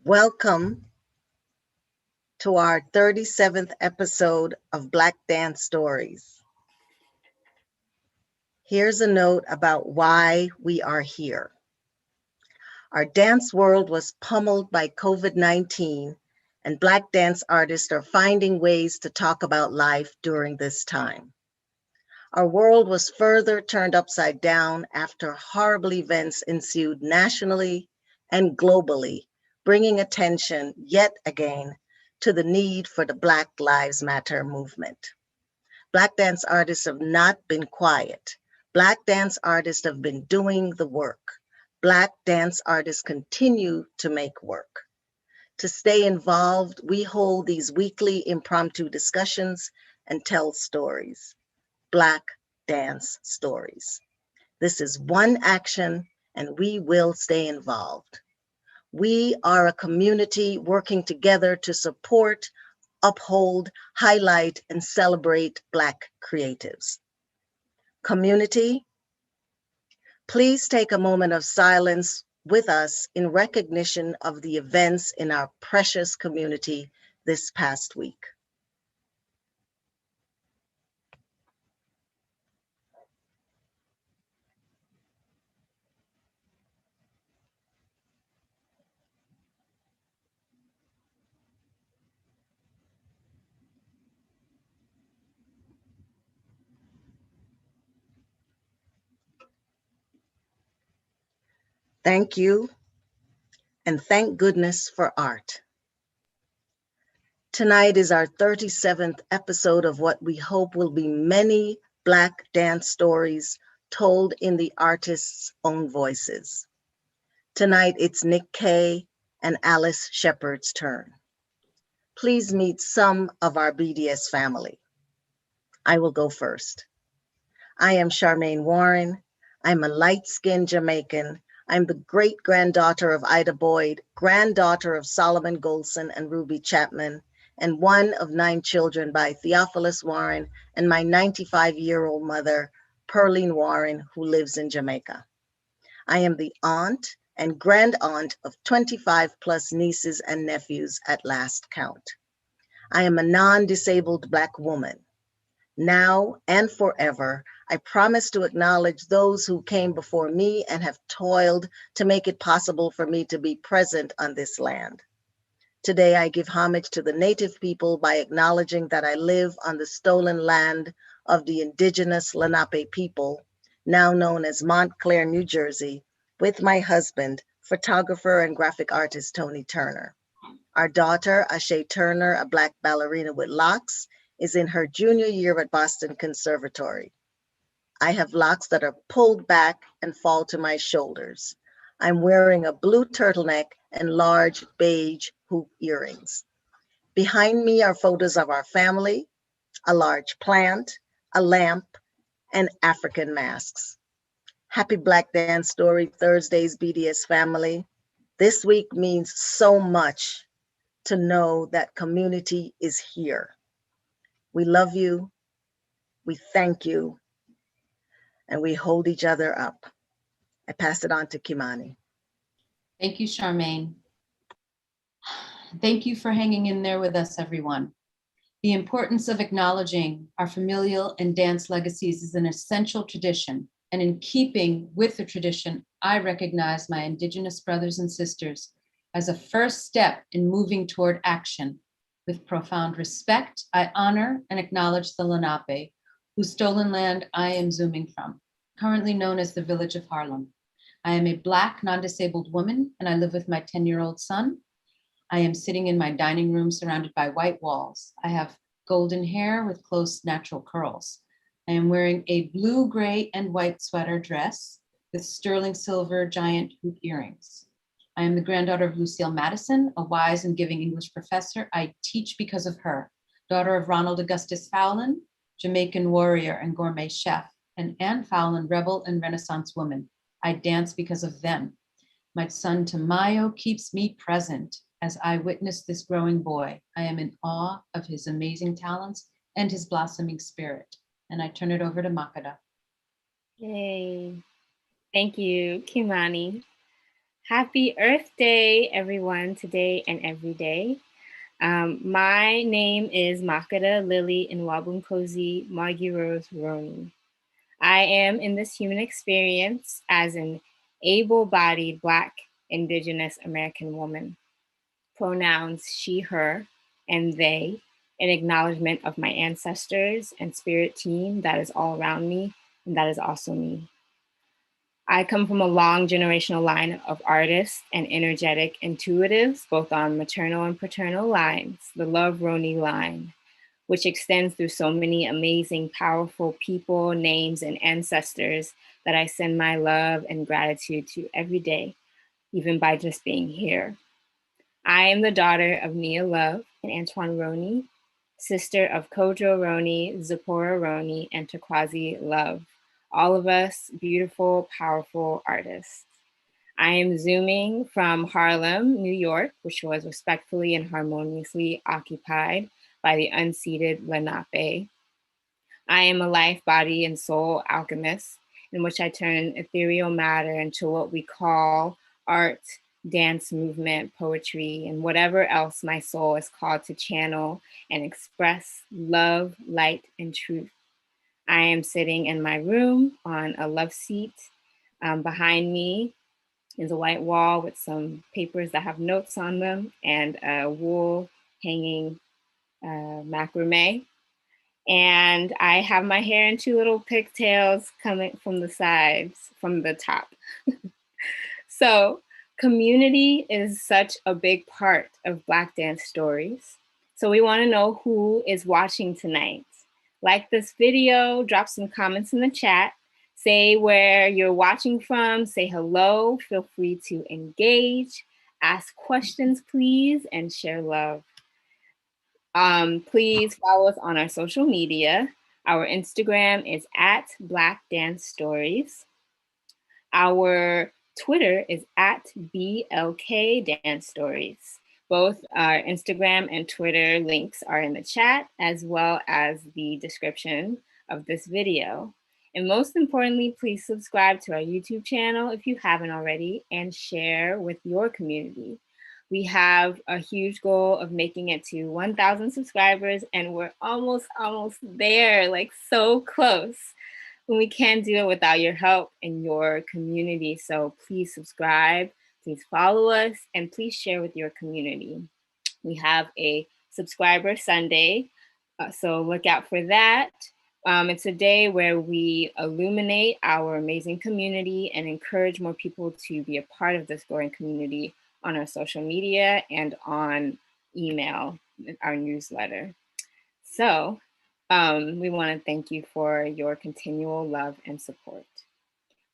Welcome to our 37th episode of Black Dance Stories. Here's a note about why we are here. Our dance world was pummeled by COVID-19, and Black dance artists are finding ways to talk about life during this time. Our world was further turned upside down after horrible events ensued nationally and globally, bringing attention yet again to the need for the Black Lives Matter movement. Black dance artists have not been quiet. Black dance artists have been doing the work. Black dance artists continue to make work. To stay involved, we hold these weekly impromptu discussions and tell stories. Black dance stories. This is one action, and we will stay involved. We are a community working together to support, uphold, highlight, and celebrate Black creatives. Community, please take a moment of silence with us in recognition of the events in our precious community this past week. Thank you, and thank goodness for art. Tonight is our 37th episode of what we hope will be many Black dance stories told in the artist's own voices. Tonight it's NIC Kay and Alice Shepard's turn. Please meet some of our BDS family. I will go first. I am Charmaine Warren. I'm a light-skinned Jamaican. I'm the great-granddaughter of Ida Boyd, granddaughter of Solomon Goldson and Ruby Chapman, and one of 9 children by Theophilus Warren and my 95-year-old mother, Pearline Warren, who lives in Jamaica. I am the aunt and grand-aunt of 25 plus nieces and nephews at last count. I am a non-disabled Black woman. Now and forever, I promise to acknowledge those who came before me and have toiled to make it possible for me to be present on this land. Today, I give homage to the Native people by acknowledging that I live on the stolen land of the indigenous Lenape people, now known as Montclair, New Jersey, with my husband, photographer and graphic artist Tony Turner. Our daughter, Ashay Turner, a Black ballerina with locks, is in her junior year at Boston Conservatory. I have locks that are pulled back and fall to my shoulders. I'm wearing a blue turtleneck and large beige hoop earrings. Behind me are photos of our family, a large plant, a lamp, and African masks. Happy Black Dance Story Thursdays, BDS family. This week means so much to know that community is here. We love you, we thank you, and we hold each other up. I pass it on to Kimani. Thank you, Charmaine. Thank you for hanging in there with us, everyone. The importance of acknowledging our familial and dance legacies is an essential tradition, and in keeping with the tradition, I recognize my Indigenous brothers and sisters as a first step in moving toward action. With profound respect, I honor and acknowledge the Lenape, whose stolen land I am zooming from, currently known as the Village of Harlem. I am a Black, non-disabled woman, and I live with my 10-year-old son. I am sitting in my dining room surrounded by white walls. I have golden hair with close natural curls. I am wearing a blue, gray, and white sweater dress with sterling silver giant hoop earrings. I am the granddaughter of Lucille Madison, a wise and giving English professor. I teach because of her. Daughter of Ronald Augustus Fowlin, Jamaican warrior and gourmet chef, and Anne Fowlin, rebel and Renaissance woman. I dance because of them. My son Tamayo keeps me present as I witness this growing boy. I am in awe of his amazing talents and his blossoming spirit. And I turn it over to Makeda. Yay. Thank you, Kimani. Happy Earth Day, everyone, today and every day. My name is Makata Lily Nwabunkosi Margie Rose Roney. I am in this human experience as an able-bodied Black Indigenous American woman. Pronouns she, her, and they, in acknowledgement of my ancestors and spirit team that is all around me, and that is also me. I come from a long generational line of artists and energetic intuitives, both on maternal and paternal lines, the Love Roney line, which extends through so many amazing, powerful people, names, and ancestors that I send my love and gratitude to every day, even by just being here. I am the daughter of Nia Love and Antoine Roney, sister of Kojo Roney, Zipporah Roney, and Takwazi Love. All of us beautiful, powerful artists. I am Zooming from Harlem, New York, which was respectfully and harmoniously occupied by the unceded Lenape. I am a life, body, and soul alchemist in which I turn ethereal matter into what we call art, dance, movement, poetry, and whatever else my soul is called to channel and express love, light, and truth. I am sitting in my room on a love seat. Behind me is a white wall with some papers that have notes on them and a wool hanging macrame. And I have my hair in two little pigtails coming from the sides, from the top. So community is such a big part of Black dance stories. So we want to know who is watching tonight. Like this video, drop some comments in the chat, say where you're watching from, say hello, feel free to engage, ask questions, please, and share love. Please follow us on our social media. Our Instagram is @BlackDanceStories. Our Twitter is @BLKDanceStories. Both our Instagram and Twitter links are in the chat, as well as the description of this video. And most importantly, please subscribe to our YouTube channel if you haven't already, and share with your community. We have a huge goal of making it to 1,000 subscribers, and we're almost there, like so close. And we can't do it without your help and your community. So please subscribe, please follow us, and please share with your community. We have a subscriber Sunday, so look out for that. It's a day where we illuminate our amazing community and encourage more people to be a part of this growing community on our social media and on email, our newsletter. So we want to thank you for your continual love and support.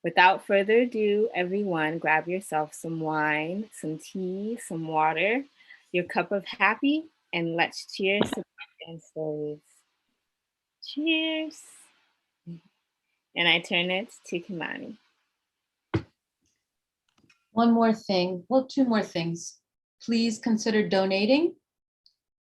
Without further ado, everyone, grab yourself some wine, some tea, some water, your cup of happy, and let's cheers to Black stories. Cheers. And I turn it to Kimani. One more thing, well, two more things. Please consider donating.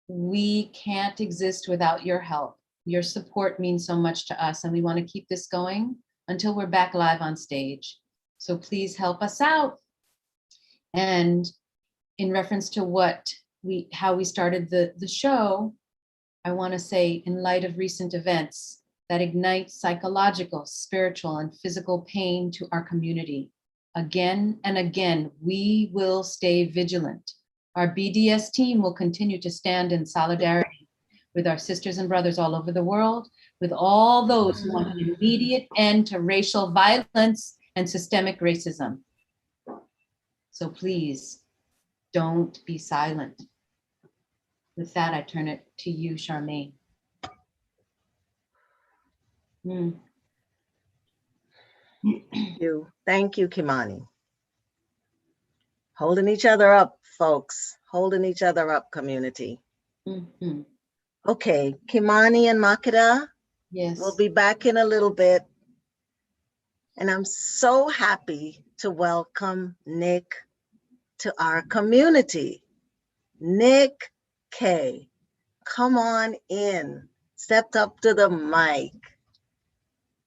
We can't exist without your help. Your support means so much to us, and we want to keep this going until we're back live on stage. So please help us out. And in reference to how we started the show, I want to say, in light of recent events that ignite psychological, spiritual, and physical pain to our community, again and again, we will stay vigilant. Our BDS team will continue to stand in solidarity with our sisters and brothers all over the world, with all those who want an immediate end to racial violence and systemic racism. So please, don't be silent. With that, I turn it to you, Charmaine. Thank you, Kimani. Holding each other up, folks. Holding each other up, community. Mm-hmm. Okay, Kimani and Makata, yes, we'll be back in a little bit. And I'm so happy to welcome NIC to our community. NIC Kay, come on in, stepped up to the mic.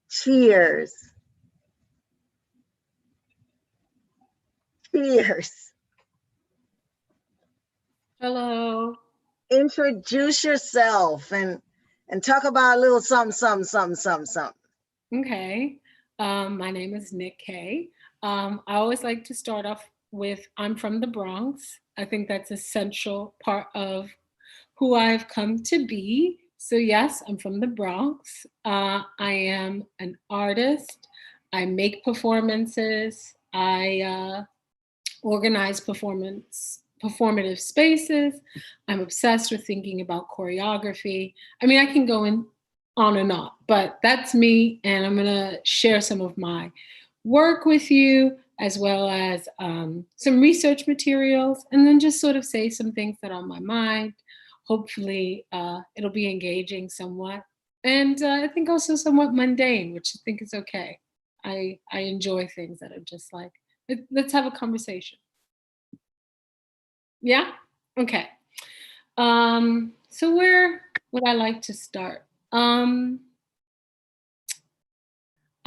Cheers. Cheers. Hello. Introduce yourself and talk about a little something. Okay. My name is NIC Kay. I always like to start off with I'm from the Bronx. I think that's an essential part of who I've come to be. So, yes, I'm from the Bronx. I am an artist. I make performances. I organize performative spaces. I'm obsessed with thinking about choreography. I mean, I can go on and on, but that's me. And I'm going to share some of my work with you, as well as some research materials, and then just sort of say some things that are on my mind. Hopefully, it'll be engaging somewhat. And I think also somewhat mundane, which I think is okay. I enjoy things that are just like, let's have a conversation. Yeah? Okay. So where would I like to start?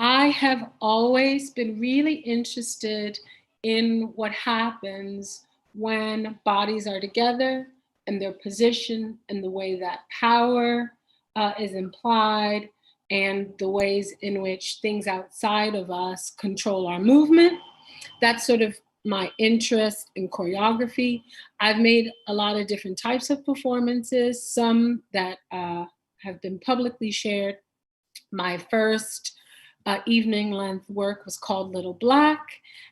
I have always been really interested in what happens when bodies are together and their position and the way that power is implied and the ways in which things outside of us control our movement. That's sort of my interest in choreography. I've made a lot of different types of performances, some that have been publicly shared. My first evening length work was called Little Black,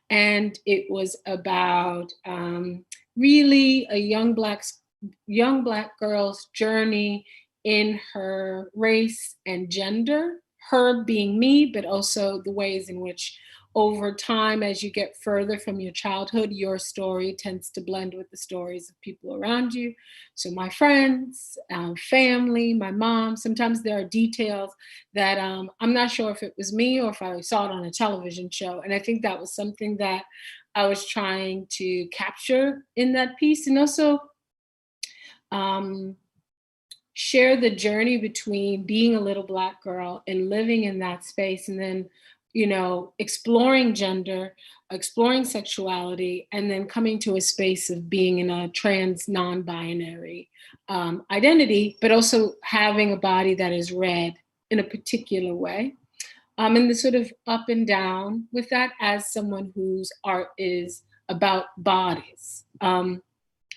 and it was about really a young black girl's journey in her race and gender, her being me, but also the ways in which over time, as you get further from your childhood, your story tends to blend with the stories of people around you. So my friends, family, my mom, sometimes there are details that I'm not sure if it was me or if I saw it on a television show. And I think that was something that I was trying to capture in that piece, and also share the journey between being a little Black girl and living in that space, and then, you know, exploring gender, exploring sexuality, and then coming to a space of being in a trans non-binary identity, but also having a body that is read in a particular way. And the sort of up and down with that as someone whose art is about bodies.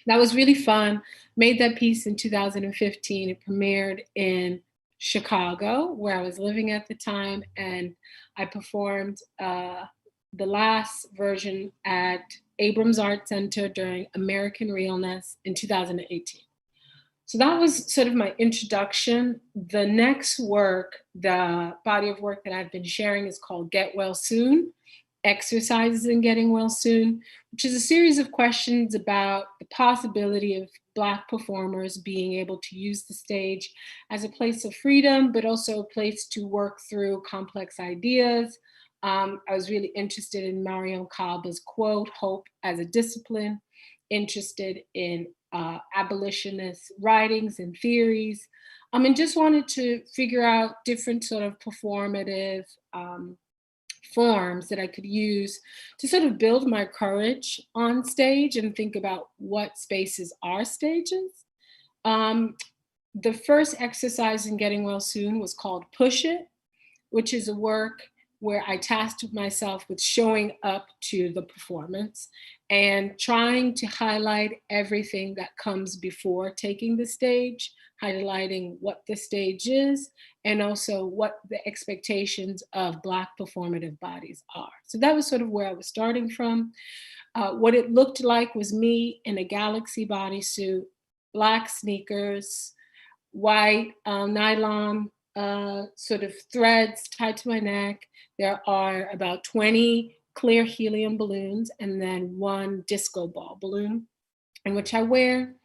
That was really fun. Made that piece in 2015. It premiered in Chicago, where I was living at the time, and I performed the last version at Abrams Art Center during American Realness in 2018. So that was sort of my introduction. The next work, the body of work that I've been sharing, is called Get Well Soon, Exercises in Getting Well Soon, which is a series of questions about the possibility of Black performers being able to use the stage as a place of freedom, but also a place to work through complex ideas. I was really interested in Mariam Kaba's quote, "Hope as a discipline," interested in abolitionist writings and theories, and just wanted to figure out different sort of performative forms that I could use to sort of build my courage on stage and think about what spaces are stages. The first exercise in Getting Well Soon was called Push It, which is a work where I tasked myself with showing up to the performance and trying to highlight everything that comes before taking the stage, highlighting what the stage is, and also what the expectations of Black performative bodies are. So that was sort of where I was starting from. What it looked like was me in a Galaxy bodysuit, Black sneakers, white nylon sort of threads tied to my neck. There are about 20 clear helium balloons and then one disco ball balloon, in which I wear.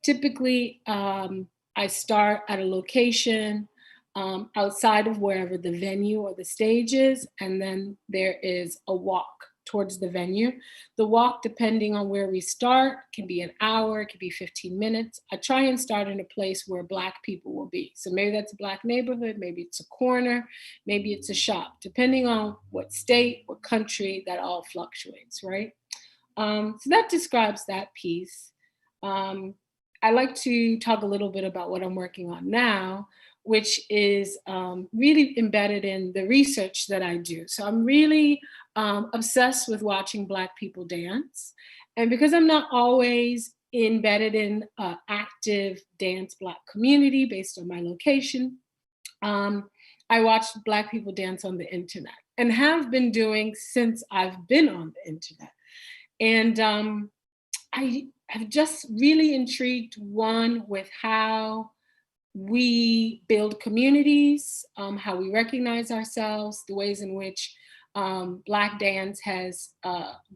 Typically, I start at a location outside of wherever the venue or the stage is, and then there is a walk towards the venue. The walk, depending on where we start, can be an hour, it could be 15 minutes. I try and start in a place where Black people will be. So maybe that's a Black neighborhood, maybe it's a corner, maybe it's a shop, depending on what state, what country, that all fluctuates, right? So that describes that piece. I like to talk a little bit about what I'm working on now, which is really embedded in the research that I do. So I'm really obsessed with watching Black people dance. And because I'm not always embedded in active dance Black community based on my location, I watch Black people dance on the internet and have been doing since I've been on the internet. And I have just really intrigued, one, with how we build communities, how we recognize ourselves, the ways in which Black dance has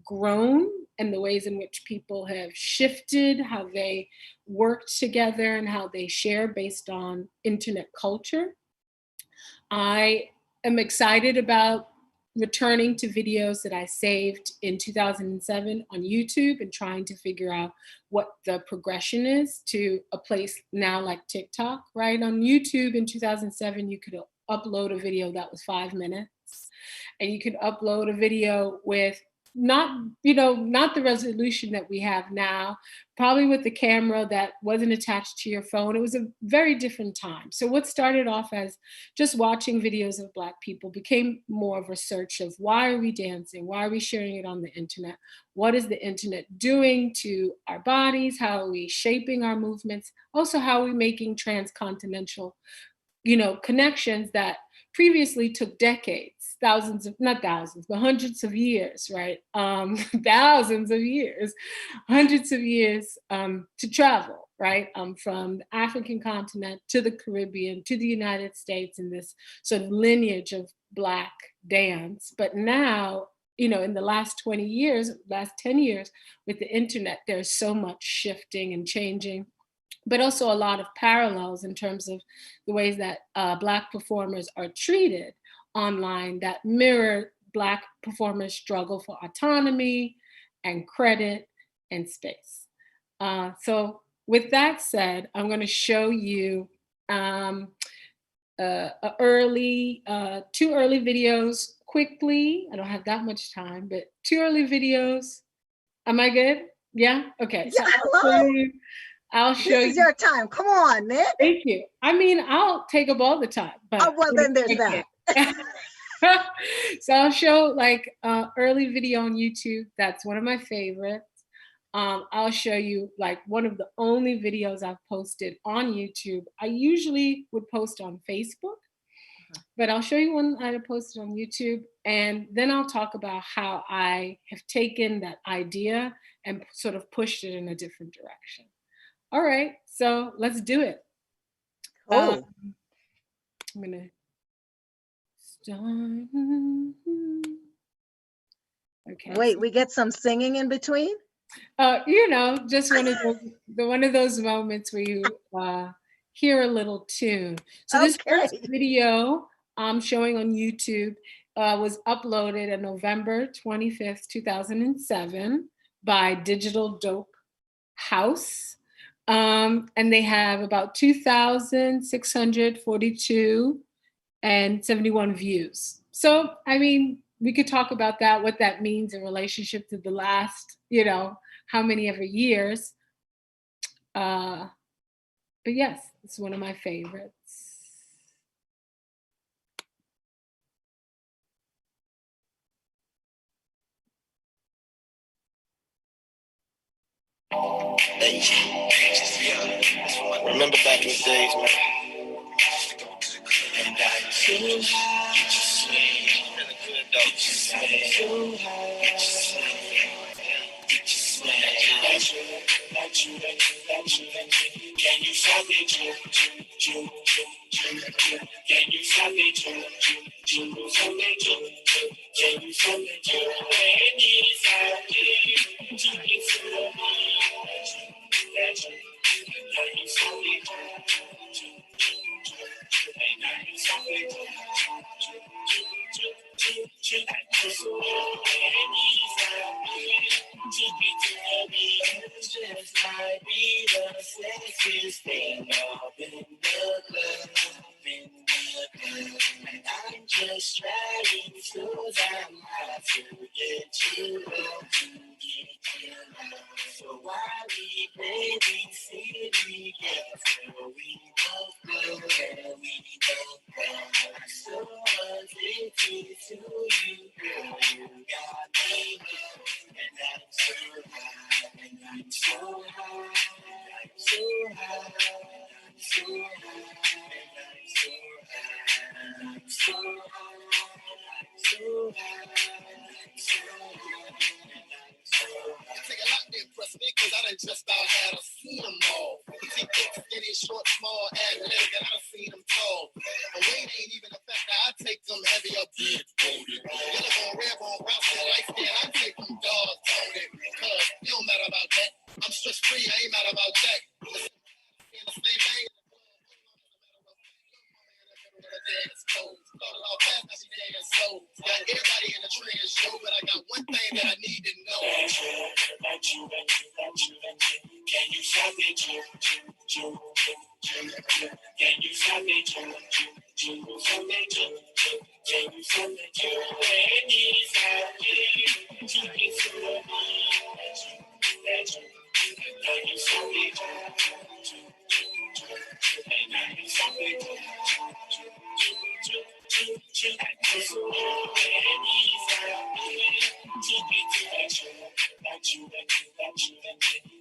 grown, and the ways in which people have shifted, how they work together and how they share based on internet culture. I am excited about returning to videos that I saved in 2007 on YouTube and trying to figure out what the progression is to a place now like TikTok, right? On YouTube in 2007, you could upload a video that was 5 minutes, and you could upload a video with not the resolution that we have now, probably with the camera that wasn't attached to your phone. It was a very different time. So what started off as just watching videos of Black people became more of a search of, why are we dancing? Why are we sharing it on the internet? What is the internet doing to our bodies? How are we shaping our movements? Also, how are we making transcontinental, connections that previously took decades, not thousands, but hundreds of years, right? Thousands of years, hundreds of years to travel, right? From the African continent to the Caribbean to the United States, in this sort of lineage of Black dance. But now, in the last 20 years, last 10 years with the internet, there's so much shifting and changing, but also a lot of parallels in terms of the ways that Black performers are treated online that mirror Black performers' struggle for autonomy and credit and space. So with that said, I'm going to show you two early videos quickly. I don't have that much time, but 2 early videos. Am I good? Yeah? Okay. Yeah, So I'll show this is your time. Come on, Nick. Thank you. I mean, I'll take up all the time, but Oh, well, then there's that. So I'll show early video on YouTube. That's one of my favorites. I'll show you one of the only videos I've posted on YouTube. I usually would post on Facebook, but I'll show you one I posted on YouTube. And then I'll talk about how I have taken that idea and sort of pushed it in a different direction. All right, so let's do it. Cool. I'm gonna start. Okay. Wait, we get some singing in between? Just one of those moments where you hear a little tune. So this first video I'm showing on YouTube was uploaded on November 25th, 2007 by Digital Dope House. And they have about 2,642 and 71 views. So, I mean, we could talk about that, what that means in relationship to the last, how many ever years. But yes, it's one of my favorites. Hey, remember back in the days, man. And I too high, feeling good though. Too high, can you stop it? Can you stop it? Can you stop it? Just might be the sexiest thing up in the club, and I'm just trying so damn hard to get you up, to get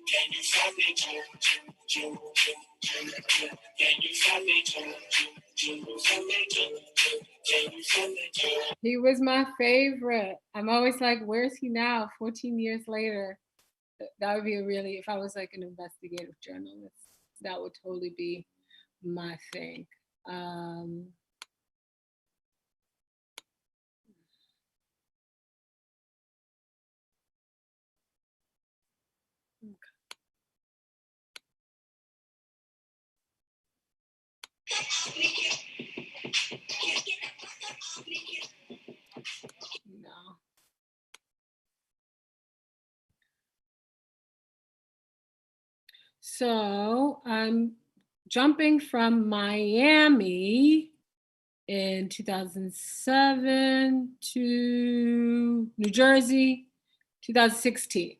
Can you stop it, Can you stop it, He was my favorite. I'm always like, where's he now? 14 years later. That would be a really, if I was like an investigative journalist, that would totally be my thing. No. So I'm jumping from Miami in 2007 to New Jersey, 2016.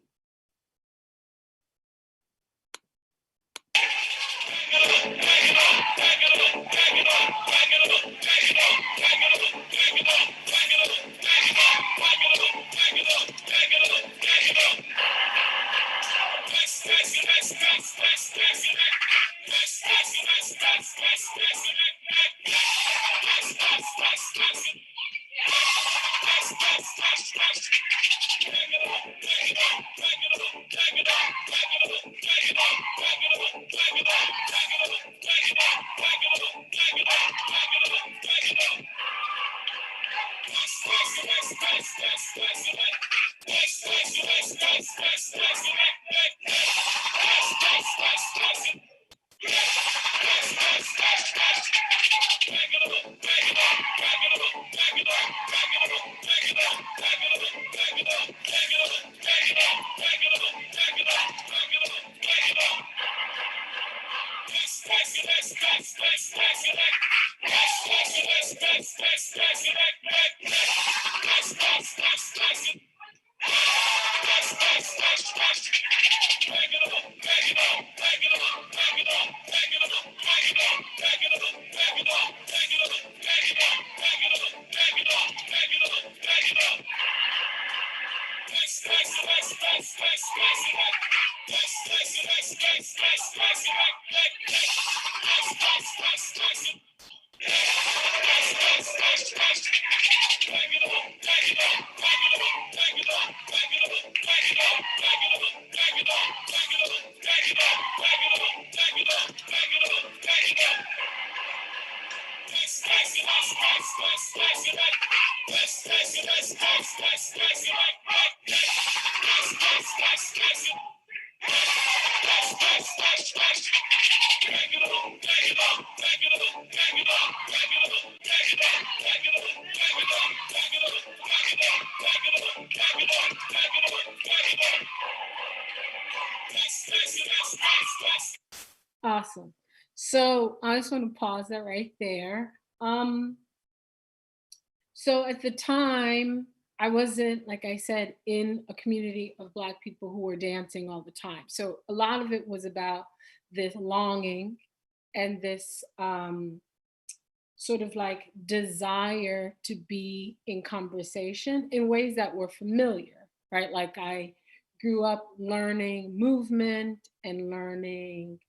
Awesome. So I just want to pause that right there. So at the time, I wasn't, like I said, in a community of Black people who were dancing all the time. So a lot of it was about this longing and this sort of like desire to be in conversation in ways that were familiar, right? Like I grew up learning movement and learning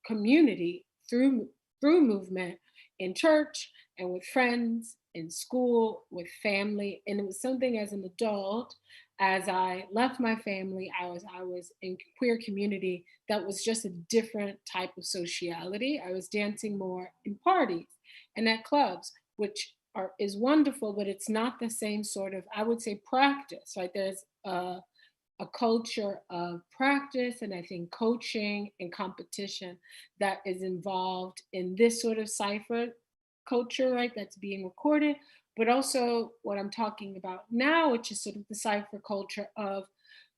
community through movement in church and with friends, in school, with family. And it was something as an adult, as I left my family, I was in queer community that was just a different type of sociality. I was dancing more in parties and at clubs, which is wonderful, but it's not the same sort of, I would say, practice, right? There's a culture of practice and I think coaching and competition that is involved in this sort of cipher culture, right? That's being recorded, but also what I'm talking about now, which is sort of the cipher culture of,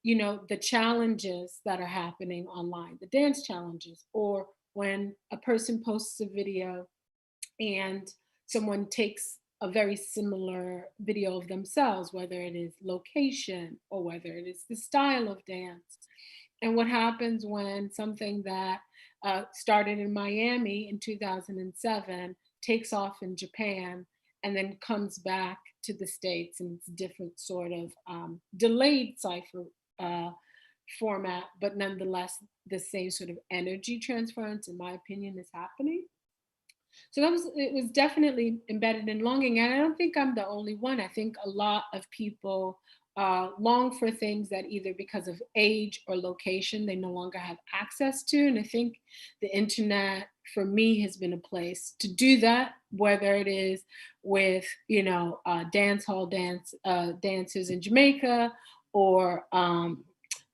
you know, the challenges that are happening online, the dance challenges, or when a person posts a video and someone takes a very similar video of themselves, whether it is location or whether it is the style of dance. And what happens when something that started in Miami in 2007 takes off in Japan and then comes back to the States, and it's a different sort of delayed cipher format, but nonetheless, the same sort of energy transference, in my opinion, is happening. So it was definitely embedded in longing. And I don't think I'm the only one. I think a lot of people long for things that either because of age or location, they no longer have access to. And I think the internet for me has been a place to do that, whether it is with, dance hall dancers in Jamaica, or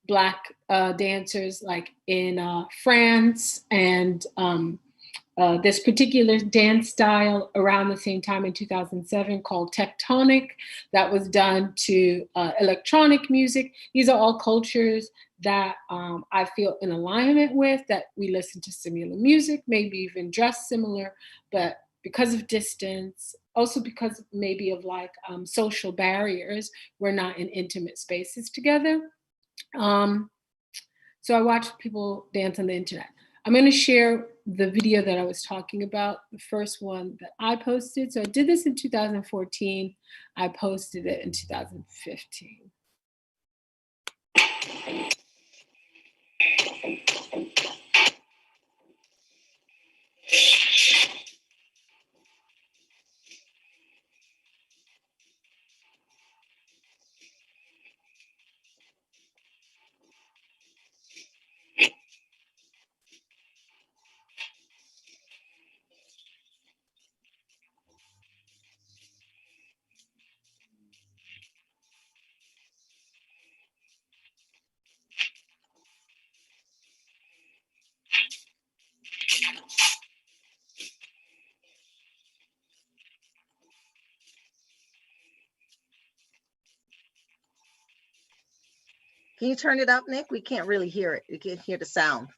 Black dancers like in France, and this particular dance style around the same time in 2007 called tectonic, that was done to electronic music. These are all cultures that I feel in alignment with, that we listen to similar music, maybe even dress similar, but because of distance, also because maybe of like social barriers, we're not in intimate spaces together. So I watch people dance on the internet. I'm going to share the video that I was talking about, the first one that I posted. So I did this in 2014. I posted it in 2015. Can you turn it up, Nick? We can't really hear it. We can't hear the sound.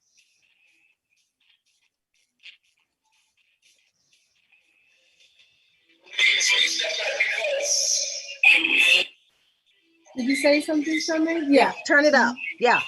Did you say something, Summer? Yeah, turn it up. Yeah.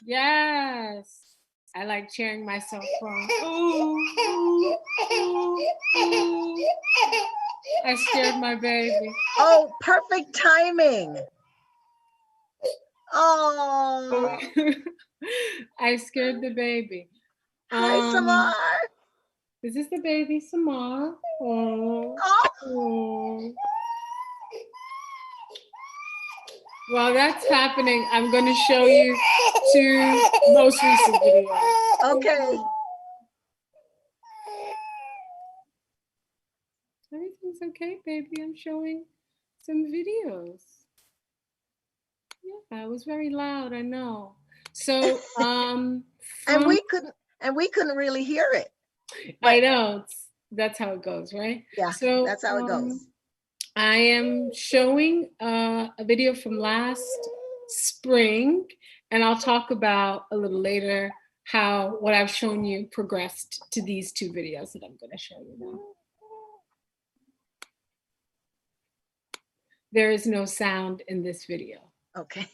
Yes. I like cheering myself on. Ooh, ooh, ooh, ooh. I scared my baby. Oh, perfect timing. Oh. I scared the baby. Hi, Samar. This is the baby, Samar. Oh. Oh. While that's happening, I'm going to show you two most recent videos. Okay. Everything's okay, baby. I'm showing some videos. Yeah, it was very loud, I know. So, and we couldn't really hear it. But I know. That's how it goes, right? Yeah, so that's how it goes. I am showing a video from last spring, and I'll talk about a little later how what I've shown you progressed to these two videos that I'm going to show you now. There is no sound in this video. Okay.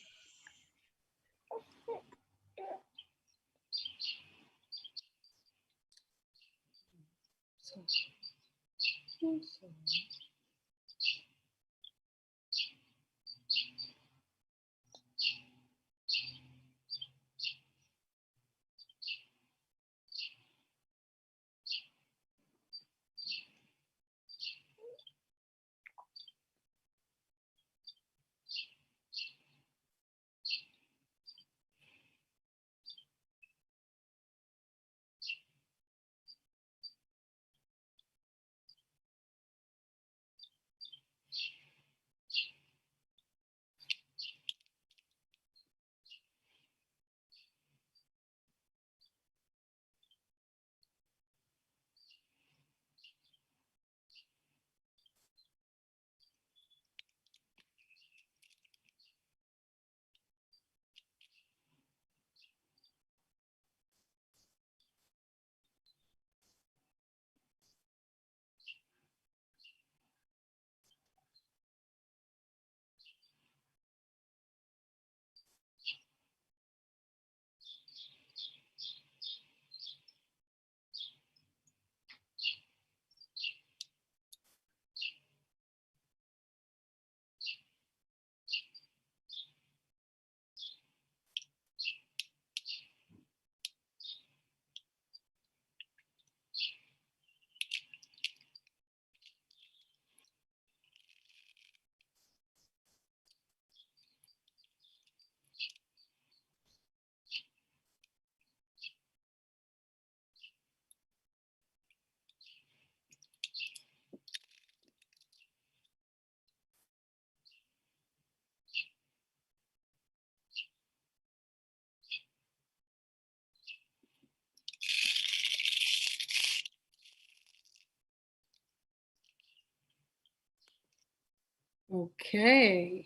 Okay.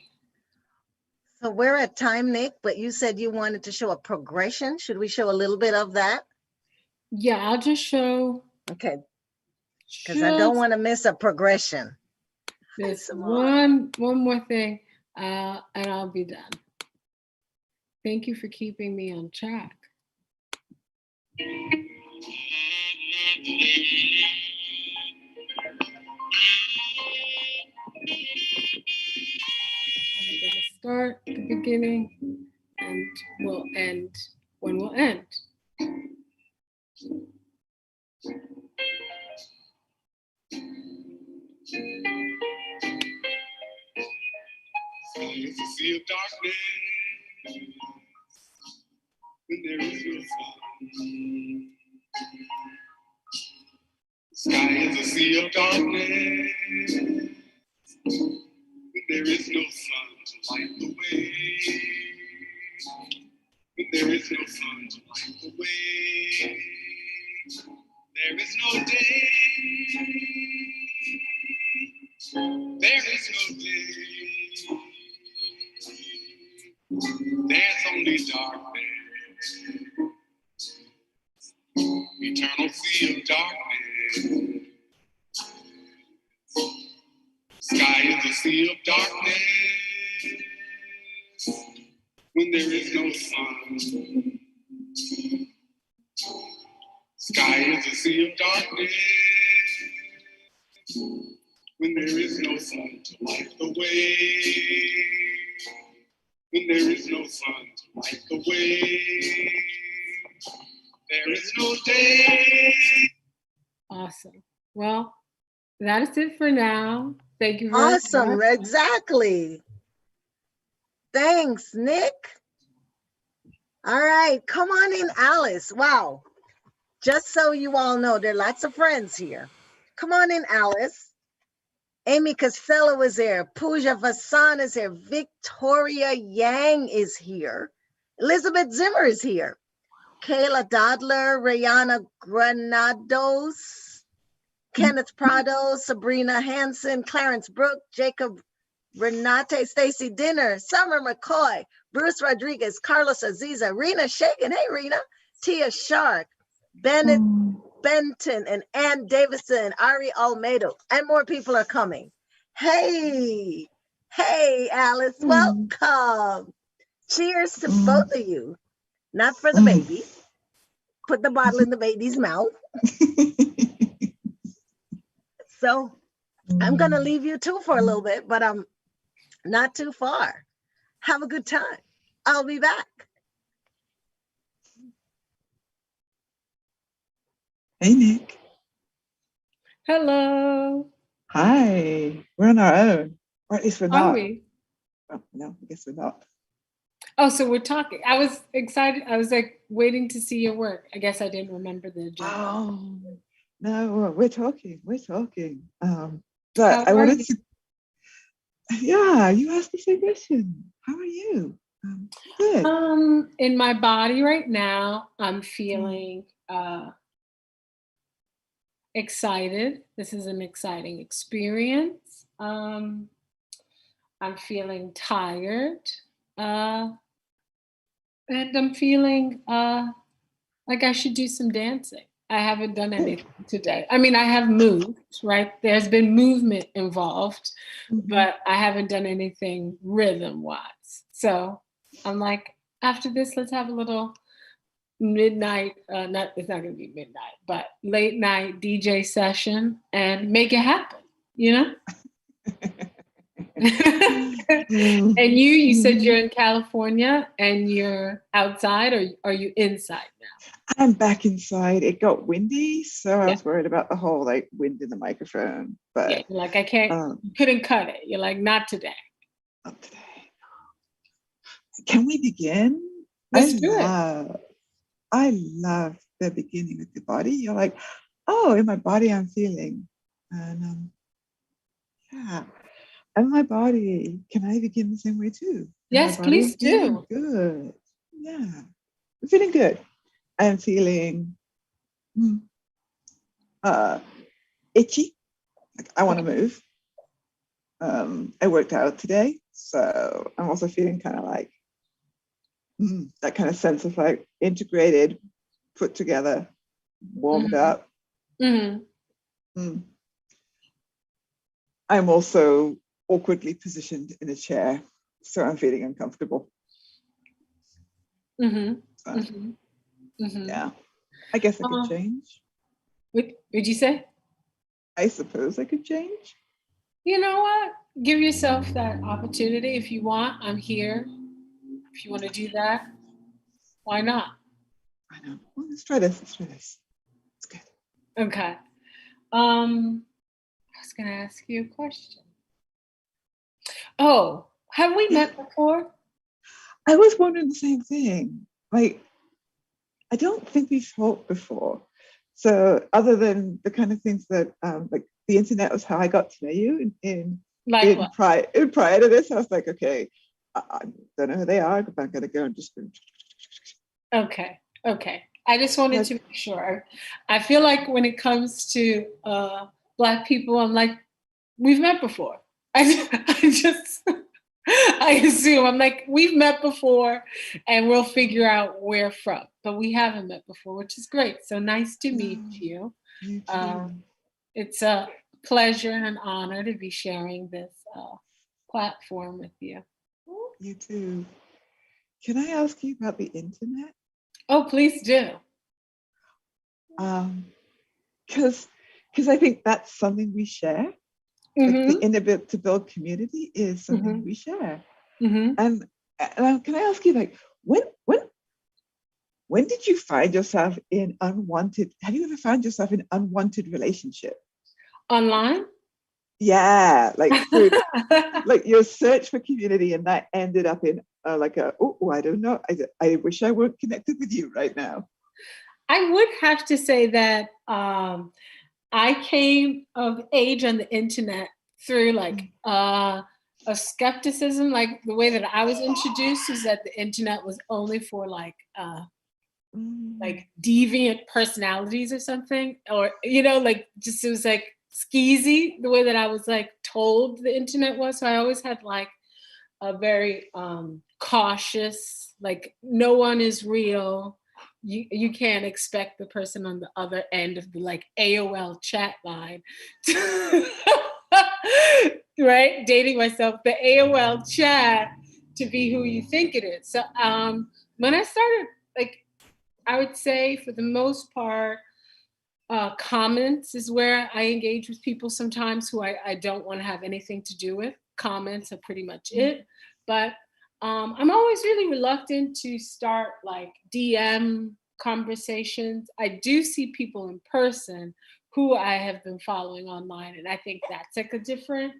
So we're at time, Nick, but you said you wanted to show a progression. Should we show a little bit of that? Yeah, I'll just show. Okay, because I don't want to miss a progression. This Simone. one more thing, and I'll be done. Thank you for keeping me on track. I'm going to start at the beginning, and we'll end when we'll end. It's a sea of darkness when there is no sun. The sky is a sea of darkness when there is no sun to light the way. When there is no sun to light the way, there is no day. There is no day. There's only darkness. Eternal sea of darkness. Sky is a sea of darkness when there is no sun. Sky is a sea of darkness when there is no sun to light the way. When there is no sun to light the way, there is no day. Awesome. Well, that is it for now. Thank you very Awesome, much. exactly. Thanks, Nick. All right, come on in, Alice. Wow. Just so you all know, there are lots of friends here. Come on in, Alice. Amy Costello is here. Pooja Vasan is here. Victoria Yang is here. Elizabeth Zimmer is here. Kayla Dodler, Rayana Granados, Kenneth Prado, Sabrina Hansen, Clarence Brook, Jacob Renate, Stacy Dinner, Summer McCoy, Bruce Rodriguez, Carlos Aziza, Rena Shagan, hey Rena, Tia Shark, Bennett Benton, and Ann Davison, Ari Almeida, and more people are coming. Hey, hey Alice, welcome. Cheers to both of you. Not for the baby. Put the bottle in the baby's mouth. So I'm going to leave you two for a little bit, but I'm not too far. Have a good time. I'll be back. Hey, Nick. Hello. Hi. We're on our own. Or at least we're Are not. we? Oh, no, I guess we're not. Oh, so we're talking. I was excited. I was like waiting to see your work. I guess I didn't remember the agenda. Oh, no, we're talking. We're talking. How But I are wanted you? to, yeah, you asked the same question. How are you? Good. In my body right now, I'm feeling excited. This is an exciting experience. I'm feeling tired. And I'm feeling like I should do some dancing. I haven't done anything today. I mean, I have moved, right? There's been movement involved, but I haven't done anything rhythm-wise. So I'm like, after this, let's have a little midnight, it's not gonna be midnight, but late night DJ session and make it happen, you know? And you said you're in California and you're outside, or are you inside now? I'm back inside. It got windy, so I was worried about the whole like wind in the microphone. But Yeah, you're like, I can't, you couldn't cut it. You're like, not today. not today. Can we begin? Let's do it. I love the beginning with the body. You're like, oh, in my body I'm feeling. And yeah. And my body, can I begin the same way too? Yes, please do. Good. Yeah. I'm feeling good. I'm feeling itchy. Like I want to move. I worked out today, so I'm also feeling kind of like that kind of sense of like integrated, put together, warmed up. I'm also awkwardly positioned in a chair, so I'm feeling uncomfortable. Yeah, I guess I could change. What did you say? I suppose I could change. You know what? Give yourself that opportunity if you want. I'm here. If you want to do that, why not? I know. Well, let's try this. It's good. Okay. I was going to ask you a question. Oh, have we met before? I was wondering the same thing. Like, I don't think we've talked before. So other than the kind of things that like the internet was how I got to know you in prior to this, I was like, okay, I don't know who they are, but I'm gonna go and just Okay. I just wanted to make sure. I feel like when it comes to Black people, I'm like, we've met before. I assume, I'm like, we've met before and we'll figure out where from, but we haven't met before, which is great. So nice to meet you. You too. It's a pleasure and an honor to be sharing this platform with you. You too. Can I ask you about the internet? Oh, please do. Because I think that's something we share. Like the inability to build community is something we share. And can I ask you, like, when did you find yourself in unwanted? Have you ever found yourself in unwanted relationship? Online? Yeah, like through like your search for community, and that ended up in like I don't know. I wish I weren't connected with you right now. I would have to say that I came of age on the internet through like a skepticism. Like the way that I was introduced is that the internet was only for like deviant personalities or something, or like just it was like skeezy the way that I was like told the internet was. So I always had like a very cautious, like no one is real. You can't expect the person on the other end of the like AOL chat line, right? Dating myself, the AOL chat to be who you think it is. So when I started, like, I would say for the most part, Comments is where I engage with people sometimes who I don't want to have anything to do with. Comments are pretty much it. But I'm always really reluctant to start like DM conversations. I do see people in person who I have been following online, and I think that's like a different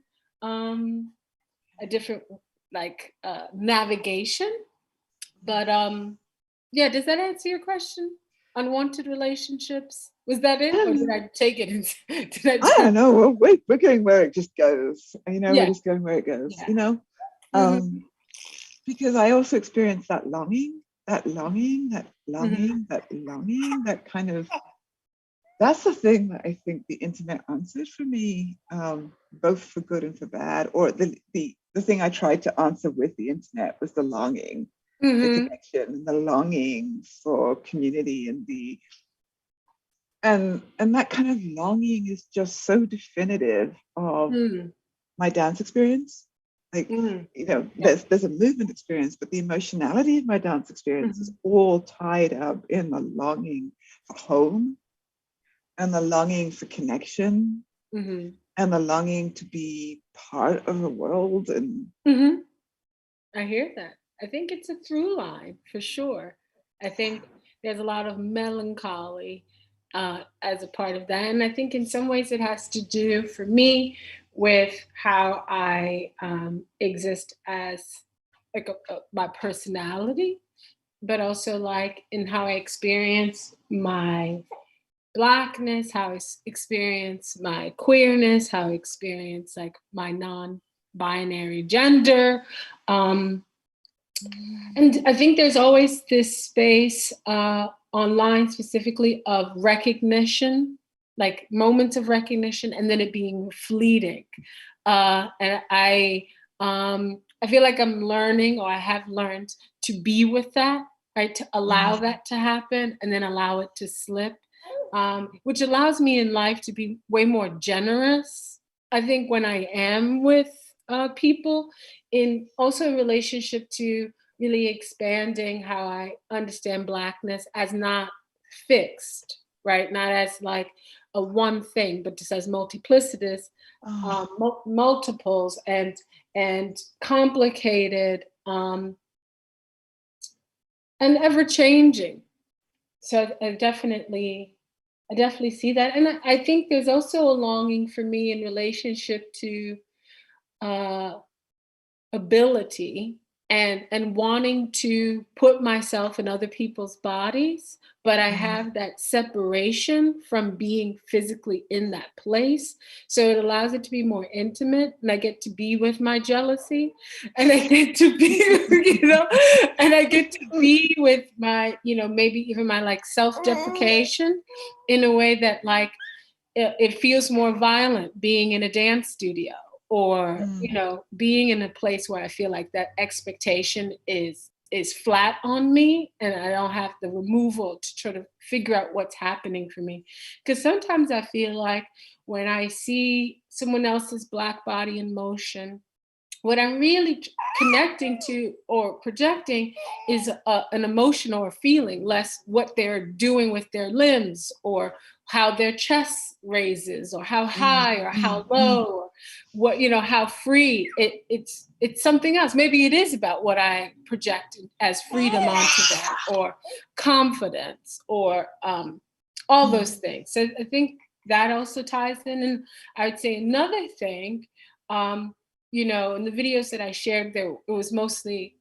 like navigation. But yeah, does that answer your question? Unwanted relationships? Was that it, or did I take it? I don't know. Well, we're going where it just goes. You know, Yeah. we're just going where it goes. Yeah. You know, because I also experienced that longing, that kind of. That's the thing that I think the internet answered for me, both for good and for bad. Or the thing I tried to answer with the internet was the longing. The connection and the longing for community and that kind of longing is just so definitive of my dance experience. Like, you know, there's a movement experience, but the emotionality of my dance experience is all tied up in the longing for home and the longing for connection and the longing to be part of the world. And I hear that. I think it's a through line for sure. I think there's a lot of melancholy as a part of that. And I think in some ways it has to do for me with how I exist as like my personality, but also like in how I experience my Blackness, how I experience my queerness, how I experience like my non-binary gender. And I think there's always this space online specifically of recognition, like moments of recognition, and then it being fleeting. And I feel like I'm learning, or I have learned to be with that, right? To allow that to happen and then allow it to slip, which allows me in life to be way more generous. I think when I am with people, in also in relationship to really expanding how I understand Blackness as not fixed, right? Not as like a one thing, but just as multiplicitous, multiples and complicated and ever changing. So I definitely see that. And I think there's also a longing for me in relationship to ability and wanting to put myself in other people's bodies, but I have that separation from being physically in that place. So it allows it to be more intimate, and I get to be with my jealousy, and I get to be, you know, and I get to be with my, you know, maybe even my like self-deprecation in a way that like it feels more violent being in a dance studio, or you know, being in a place where I feel like that expectation is flat on me, and I don't have the removal to try to figure out what's happening for me. Because sometimes I feel like when I see someone else's Black body in motion, what I'm really connecting to or projecting is an emotion or a feeling, less what they're doing with their limbs, or how their chest raises, or how high or how low, or what, you know, how free. It's something else. Maybe it is about what I project as freedom onto that, or confidence, or all those things. So I think that also ties in. And I would say another thing, you know, in the videos that I shared, it was mostly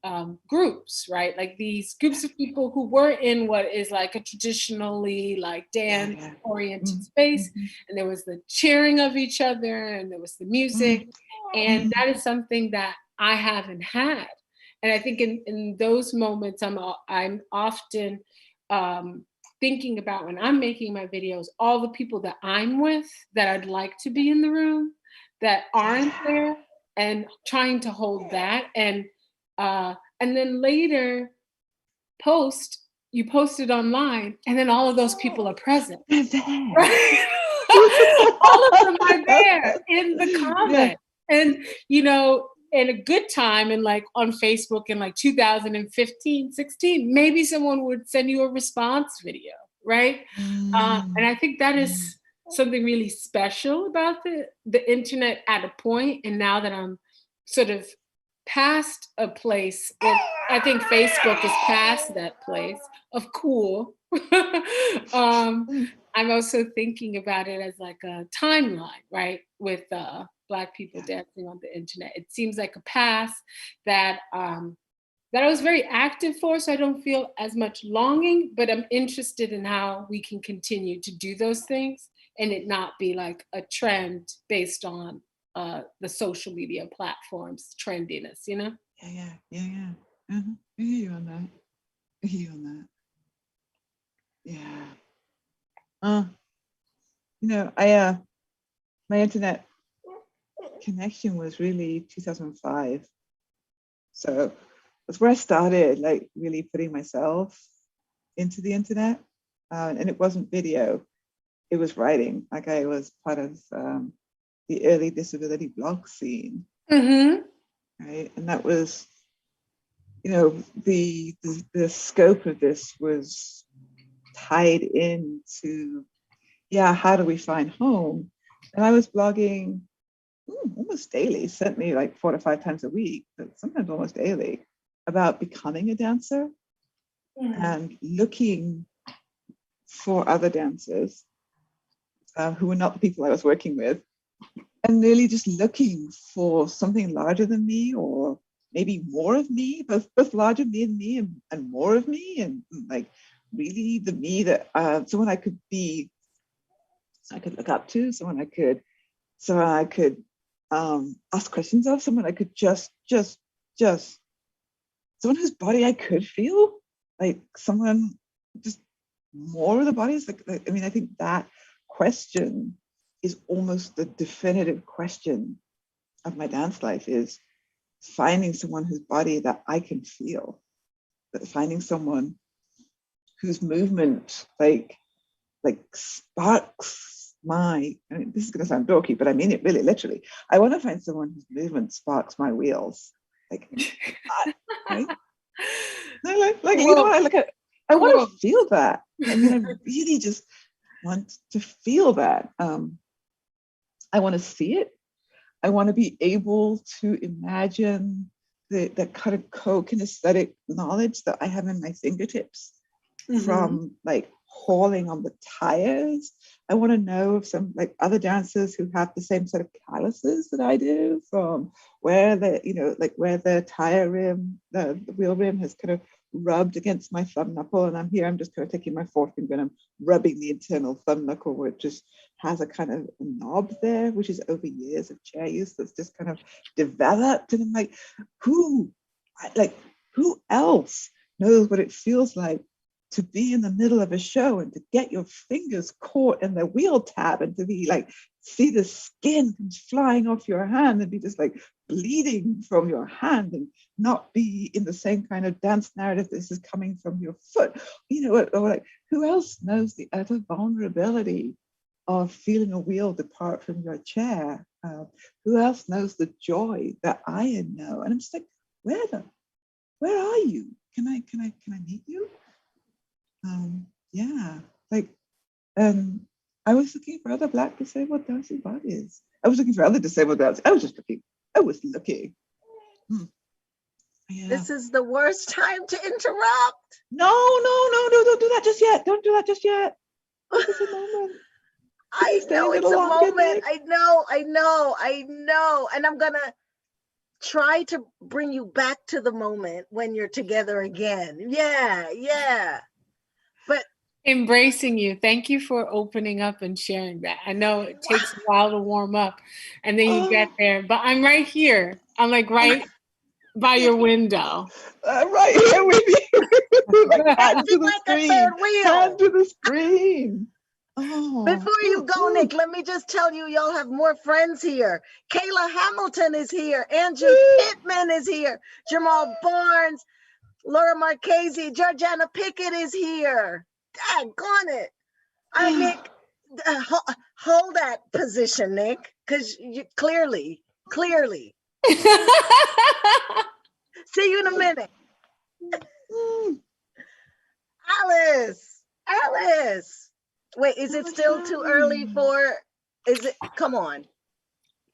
groups, right? Like these groups of people who were in what is like a traditionally like dance-oriented space. And there was the cheering of each other, and there was the music. And that is something that I haven't had. And I think in those moments, I'm often thinking about, when I'm making my videos, all the people that I'm with that I'd like to be in the room that aren't there, and trying to hold that. And then later you post it online, and then all of those people are present. Right? All of them are there in the comment. And, you know, in a good time, and like on Facebook in like 2015, 16, maybe someone would send you a response video, right? And I think that is something really special about the internet at a point. And now that I'm sort of past a place, well, I think Facebook is past that place of cool. I'm also thinking about it as like a timeline, right? With Black people dancing on the internet. It seems like a past that that I was very active for, so I don't feel as much longing, but I'm interested in how we can continue to do those things and it not be like a trend based on the social media platforms trendiness, you know? Yeah. I hear you on that. Yeah. My internet connection was really 2005. So that's where I started, like really putting myself into the internet. And it wasn't video, it was writing. Like I was part of the early disability blog scene, right? And that was, the scope of this was tied into, how do we find home? And I was blogging almost daily, certainly like 4 to 5 times a week, but sometimes almost daily, about becoming a dancer and looking for other dancers who were not the people I was working with, and really just looking for something larger than me, or maybe more of me, both larger than me and more of me, and like really the me that someone I could be, I could look up to, someone I could ask questions of, someone I could just someone whose body I could feel, like someone just more of the bodies. I mean, I think that question is almost the definitive question of my dance life, is finding someone whose body that I can feel, finding someone whose movement like sparks my, I mean, this is going to sound dorky, but I mean it really literally. I want to find someone whose movement sparks my wheels. Like, right? I want to feel that. I mean, I really just want to feel that. I want to see it. I want to be able to imagine the kind of co-kinesthetic knowledge that I have in my fingertips from like hauling on the tires. I want to know of some like other dancers who have the same sort of calluses that I do, from where where the tire rim, the wheel rim has kind of rubbed against my thumb knuckle, and I'm just kind of taking my forefinger and I'm rubbing the internal thumb knuckle, where it just has a kind of a knob there, which is over years of chair use that's just kind of developed. And I'm like, who else knows what it feels like to be in the middle of a show and to get your fingers caught in the wheel tab and to be like, see the skin comes flying off your hand and be just like bleeding from your hand, and not be in the same kind of dance narrative this is coming from your foot. Or like, who else knows the utter vulnerability of feeling a wheel depart from your chair? Who else knows the joy that I know? And I'm just like, where are you? Can I meet you? I was looking for other Black disabled dancing bodies. I was looking for other disabled dancers. I was looking. Yeah. This is the worst time to interrupt. No, don't do that just yet. Don't do that just yet. It's a moment. I know it's a moment. I know. And I'm gonna try to bring you back to the moment when you're together again. Yeah. But embracing you. Thank you for opening up and sharing that. I know it takes a while to warm up and then you get there, but I'm right here. I'm like right by your window. Right here with you. Like, hand to the screen. Hand to the screen. Before you go, Nick, let me just tell you, y'all have more friends here. Kayla Hamilton is here. Andrew Pittman is here. Jamal Barnes, Laura Marchese, Georgiana Pickett is here. Daggone it. Nick, hold that position, Nick, because you clearly. See you in a minute. Alice. Alice. Wait, is it still too early for, come on.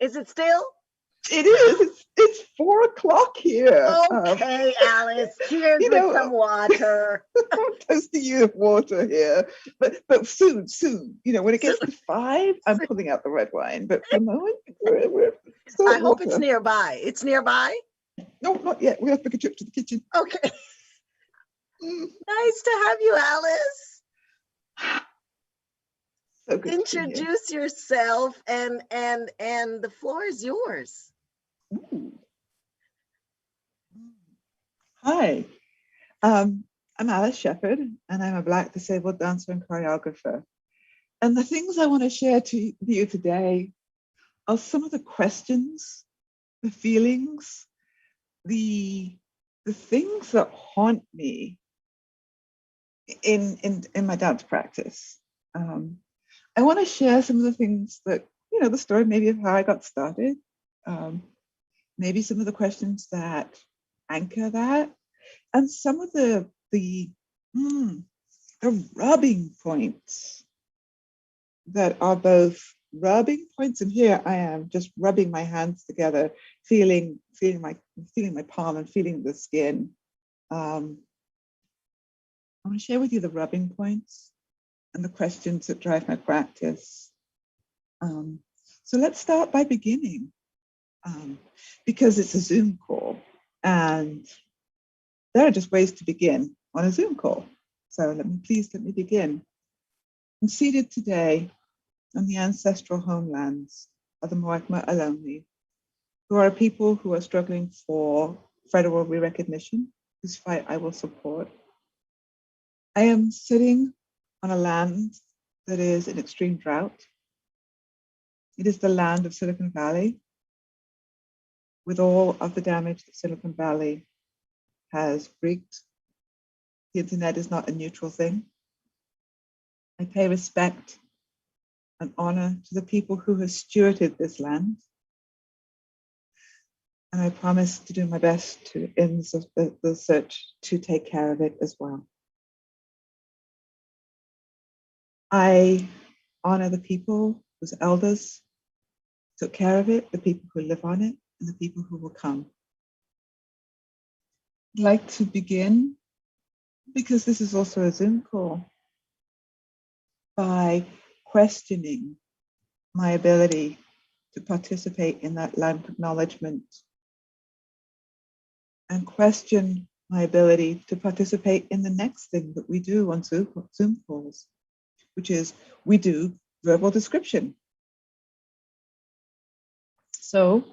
Is it still? It is. It's 4 o'clock here. Okay, Alice. Cheers you with know, some water. I'm toasting you with water here. But soon. When it gets to 5, I'm pulling out the red wine. But for the moment, we're still I hope water. it's nearby. It's nearby? No, not yet. We have to make a trip to the kitchen. Okay. Nice to have you, Alice. So good to see you. Introduce yourself and the floor is yours. Ooh. Hi, I'm Alice Shepard, and I'm a Black disabled dancer and choreographer. And the things I want to share to you today are some of the questions, the feelings, the things that haunt me in my dance practice. I want to share some of the things that, the story maybe of how I got started, maybe some of the questions that anchor that, and some of the rubbing points that are both rubbing points, and here I am just rubbing my hands together, feeling my palm and feeling the skin. I want to share with you the rubbing points and the questions that drive my practice. So let's start by beginning, because it's a Zoom call, and there are just ways to begin on a Zoom call. So let me begin. I'm seated today on the ancestral homelands of the Muwekma Ohlone, who are people who are struggling for federal re-recognition, whose fight I will support. I am sitting on a land that is in extreme drought. It is the land of Silicon Valley, with all of the damage that Silicon Valley has wreaked. The internet is not a neutral thing. I pay respect and honor to the people who have stewarded this land. And I promise to do my best to, in the search, to take care of it as well. I honor the people whose elders took care of it, the people who live on it, and the people who will come. I'd like to begin, because this is also a Zoom call, by questioning my ability to participate in that land acknowledgement, and question my ability to participate in the next thing that we do on Zoom calls, which is we do verbal description. So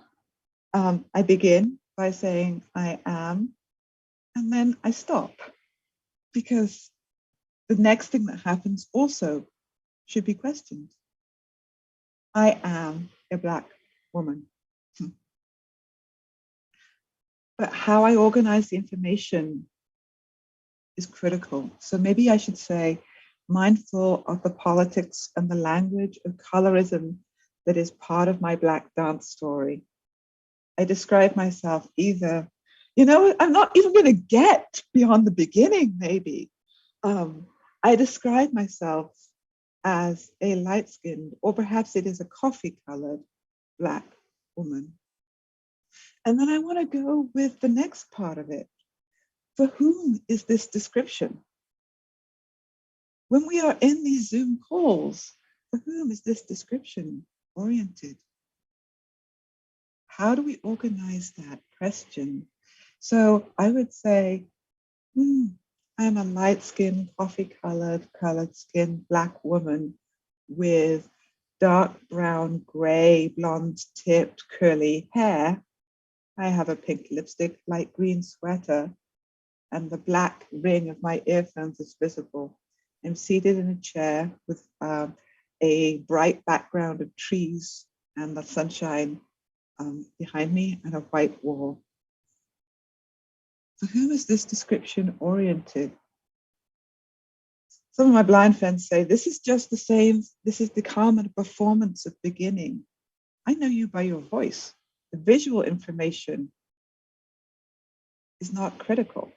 I begin by saying I am, and then I stop, because the next thing that happens also should be questioned. I am a Black woman. But how I organize the information is critical. So maybe I should say, mindful of the politics and the language of colorism that is part of my Black dance story. I describe myself either, I'm not even going to get beyond the beginning, maybe. I describe myself as a light-skinned, or perhaps it is a coffee-colored Black woman. And then I want to go with the next part of it. For whom is this description? When we are in these Zoom calls, for whom is this description oriented? How do we organize that question? So I would say, I'm a light-skinned, coffee-colored, colored-skinned Black woman with dark brown, gray, blonde-tipped, curly hair. I have a pink lipstick, light green sweater, and the black ring of my earphones is visible. I'm seated in a chair with a bright background of trees and the sunshine behind me and a white wall. For whom is this description oriented? Some of my blind friends say, this is just the same, this is the common performance of beginning. I know you by your voice. The visual information is not critical.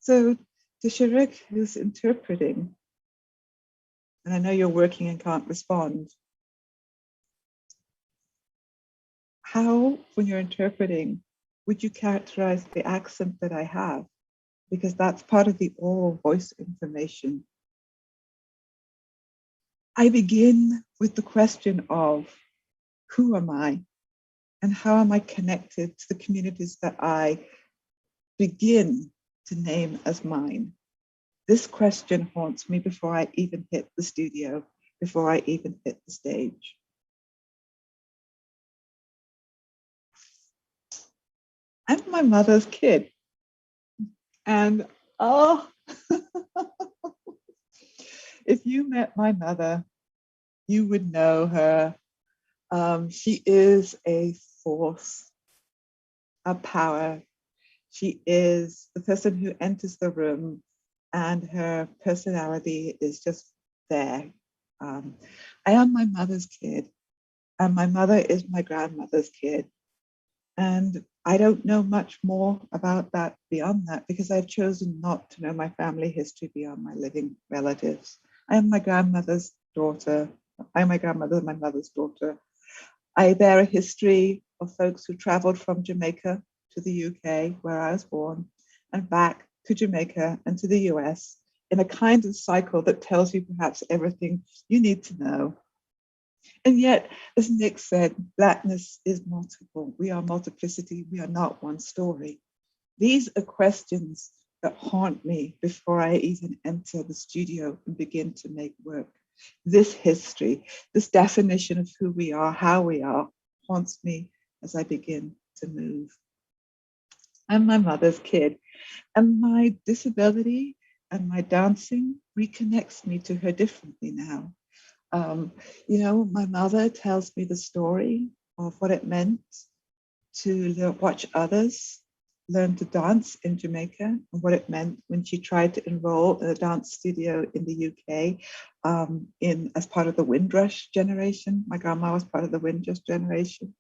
So To Sharik, who's interpreting, and I know you're working and can't respond, how, when you're interpreting, would you characterize the accent that I have? Because that's part of the oral voice information. I begin with the question of, who am I? And how am I connected to the communities that I begin to name as mine? This question haunts me before I even hit the studio, before I even hit the stage. I'm my mother's kid. And oh, if you met my mother, you would know her. She is a force, a power. She is the person who enters the room and her personality is just there. I am my mother's kid, and my mother is my grandmother's kid. And I don't know much more about that beyond that because I've chosen not to know my family history beyond my living relatives. I am my grandmother's daughter. I am my grandmother, my mother's daughter. I bear a history of folks who traveled from Jamaica to the UK, where I was born, and back to Jamaica and to the US in a kind of cycle that tells you perhaps everything you need to know. And yet, as Nick said, Blackness is multiple. We are multiplicity. We are not one story. These are questions that haunt me before I even enter the studio and begin to make work. This history, this definition of who we are, how we are, haunts me as I begin to move. I'm my mother's kid, and my disability and my dancing reconnects me to her differently now. You know, my mother tells me the story of what it meant to watch others learn to dance in Jamaica and what it meant when she tried to enroll in a dance studio in the UK as part of the Windrush generation. My grandma was part of the Windrush generation.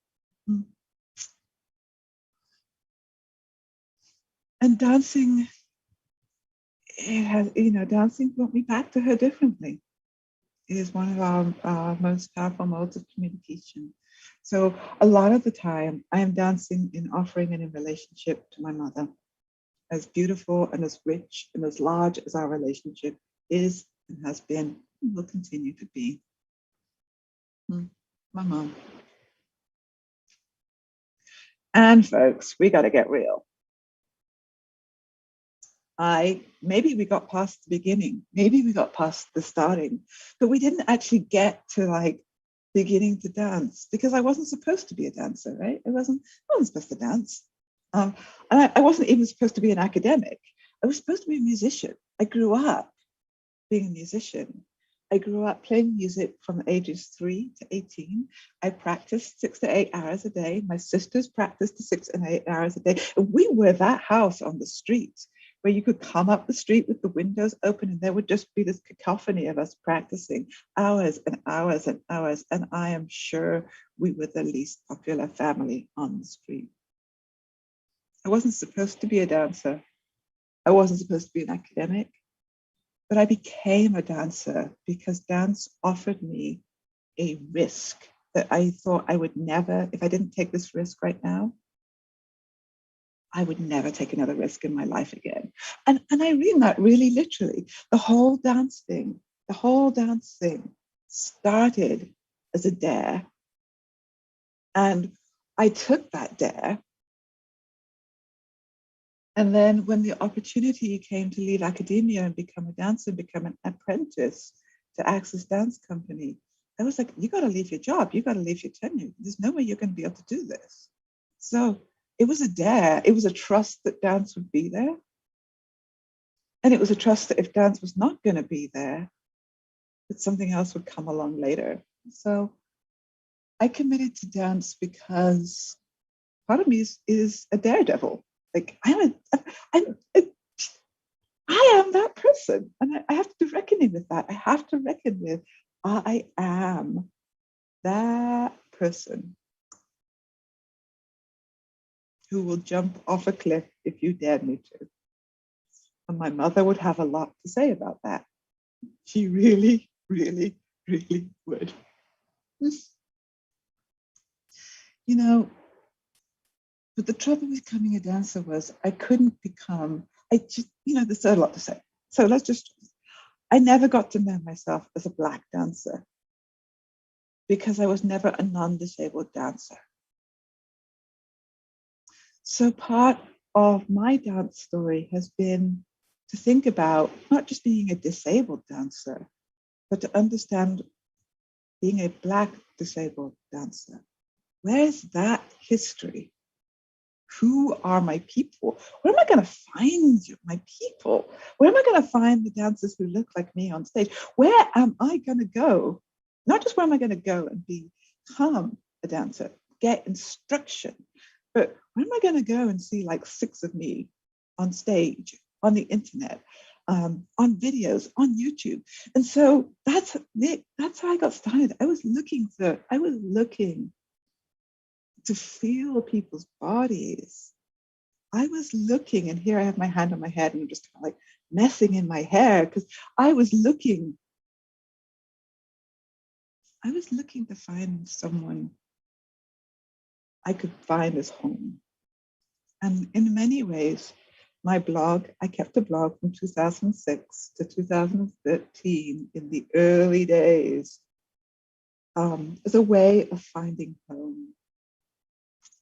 And dancing, it has, you know, dancing brought me back to her differently. It is one of our most powerful modes of communication. So a lot of the time I am dancing in offering and in relationship to my mother, as beautiful and as rich and as large as our relationship is and has been and will continue to be. My mom. And folks, we got to get real. Maybe we got past the beginning, maybe we got past the starting, but we didn't actually get to like beginning to dance because I wasn't supposed to be a dancer, right? I wasn't supposed to dance. And I wasn't even supposed to be an academic. I was supposed to be a musician. I grew up being a musician. I grew up playing music from ages 3 to 18. I practiced 6 to 8 hours a day. My sisters practiced 6 and 8 hours a day. And we were that house on the street where you could come up the street with the windows open and there would just be this cacophony of us practicing hours and hours and hours. And I am sure we were the least popular family on the street. I wasn't supposed to be a dancer. I wasn't supposed to be an academic, but I became a dancer because dance offered me a risk that I thought I would never, if I didn't take this risk right now, I would never take another risk in my life again. And I mean that really literally. The whole dance thing started as a dare. And I took that dare. And then when the opportunity came to leave academia and become a dancer, become an apprentice to Access Dance Company, I was like, you got to leave your job. You got to leave your tenure. There's no way you're going to be able to do this. So it was a dare. It was a trust that dance would be there. And it was a trust that if dance was not going to be there, that something else would come along later. So I committed to dance because part of me is a daredevil. Like I am that person. And I have to do reckoning with that. I have to reckon with, I am that person who will jump off a cliff if you dare me to. And my mother would have a lot to say about that. She really, really, really would. You know, but the trouble with becoming a dancer was I couldn't become, there's a lot to say. So I never got to know myself as a Black dancer because I was never a non-disabled dancer. So part of my dance story has been to think about not just being a disabled dancer, but to understand being a Black disabled dancer. Where's that history? Who are my people? Where am I going to find my people? Where am I going to find the dancers who look like me on stage? Where am I going to go? Not just where am I going to go and become a dancer, get instruction, but where am I going to go and see like 6 of me on stage, on the internet, on videos, on YouTube? And so that's how I got started. I was looking to feel people's bodies. I was looking, and here I have my hand on my head and I'm just kind of like messing in my hair because I was looking to find someone I could find as home. And in many ways, my blog, I kept a blog from 2006 to 2013 in the early days as a way of finding home.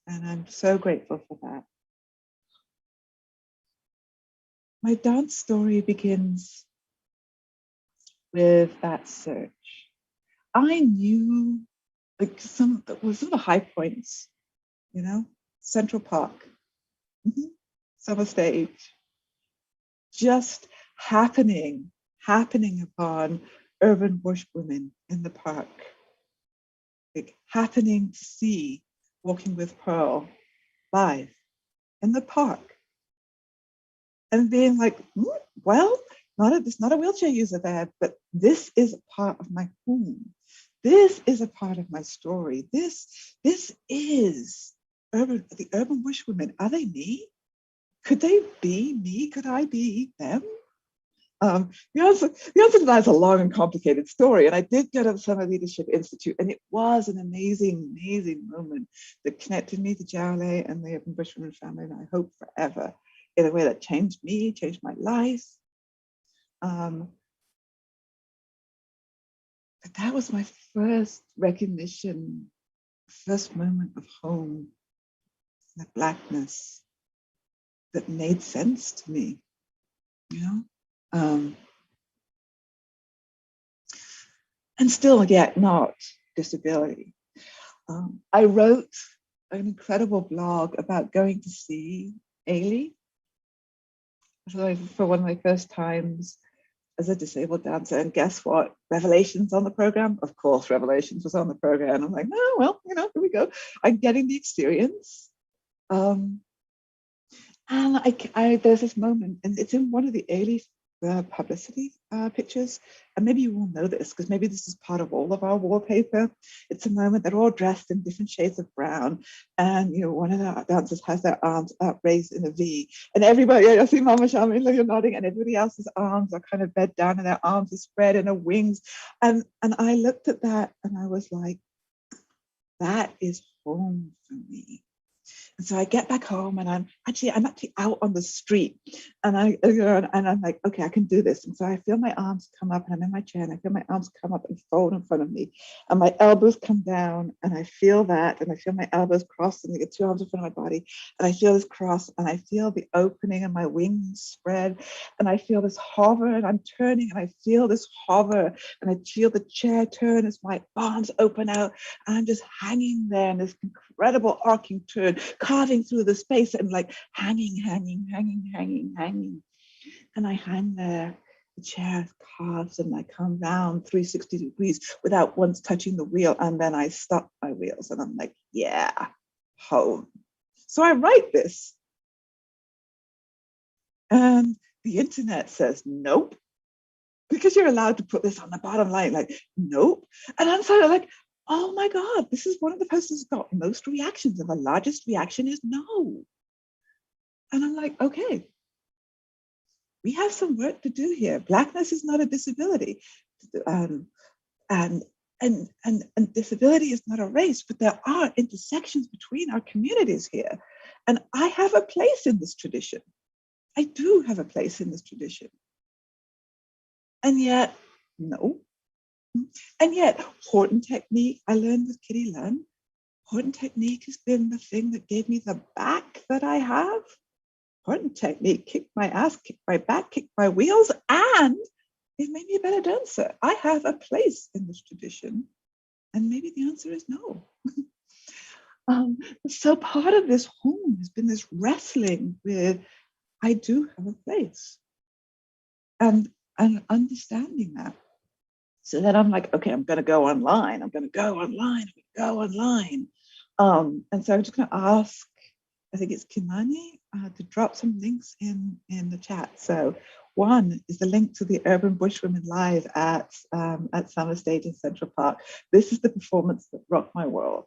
And I'm so grateful for that. My dance story begins with that search. I knew like some of the high points, Central Park, summer stage, just happening upon urban bush women in the park, like happening to see Walking with Pearl live in the park and being like, well, there's not a wheelchair user there, but this is a part of my home. This is a part of my story. This is the urban bush women. Are they me? Could they be me? Could I be them? The answer to that is a long and complicated story. And I did go to the Summer Leadership Institute, and it was an amazing, amazing moment that connected me to Jowle and the Urban Bush Women family, and I hope forever, in a way that changed me, changed my life. But that was my first recognition, first moment of home, the Blackness that made sense to me, and still yet not disability. I wrote an incredible blog about going to see Ailey for one of my first times as a disabled dancer. And guess what? Revelations on the program? Of course, Revelations was on the program. I'm like, oh, well, here we go. I'm getting the experience. And there's this moment, and it's in one of the Ailey publicity pictures, and maybe you will know this because maybe this is part of all of our wallpaper. It's a moment they're all dressed in different shades of brown, and one of the dancers has their arms up raised in a V, and everybody, I see Mama Charmaine, you're nodding, and everybody else's arms are kind of bent down and their arms are spread and their wings, and I looked at that and I was like, that is home for me. And so I get back home and I'm actually out on the street, and I'm like, okay, I can do this. And so I feel my arms come up, and I'm in my chair, and I feel my arms come up and fold in front of me, and my elbows come down, and I feel that, and I feel my elbows cross, and I get 2 arms in front of my body, and I feel this cross, and I feel the opening, and my wings spread, and I feel this hover, and I'm turning, and I feel this hover, and I feel the chair turn as my arms open out, and I'm just hanging there in this incredible arcing turn, carving through the space, and like hanging. And I hang there, the chair carves, and I come round 360 degrees without once touching the wheel. And then I stop my wheels, and I'm like, yeah, home. So I write this. And the internet says, nope, because you're allowed to put this on the bottom line, like, nope. And I'm sort of like, oh my God, this is one of the posts that's got most reactions, and the largest reaction is no. And I'm like, okay. we have some work to do here. Blackness is not a disability. And disability is not a race, but there are intersections between our communities here. And I have a place in this tradition. I do have a place in this tradition. And yet, no. And yet, Horton technique, I learned with Kitty Lunn. Horton technique has been the thing that gave me the back that I have. Horton technique kicked my ass, kicked my back, kicked my wheels, and it made me a better dancer. I have a place in this tradition. And maybe the answer is no. So part of this home has been this wrestling with, I do have a place. And understanding that. So then I'm like, okay, I'm going to go online. And so I'm just going to ask, I think it's Kimani, to drop some links in the chat. So one is the link to the Urban Bushwomen Live at Summer Stage in Central Park. This is the performance that rocked my world.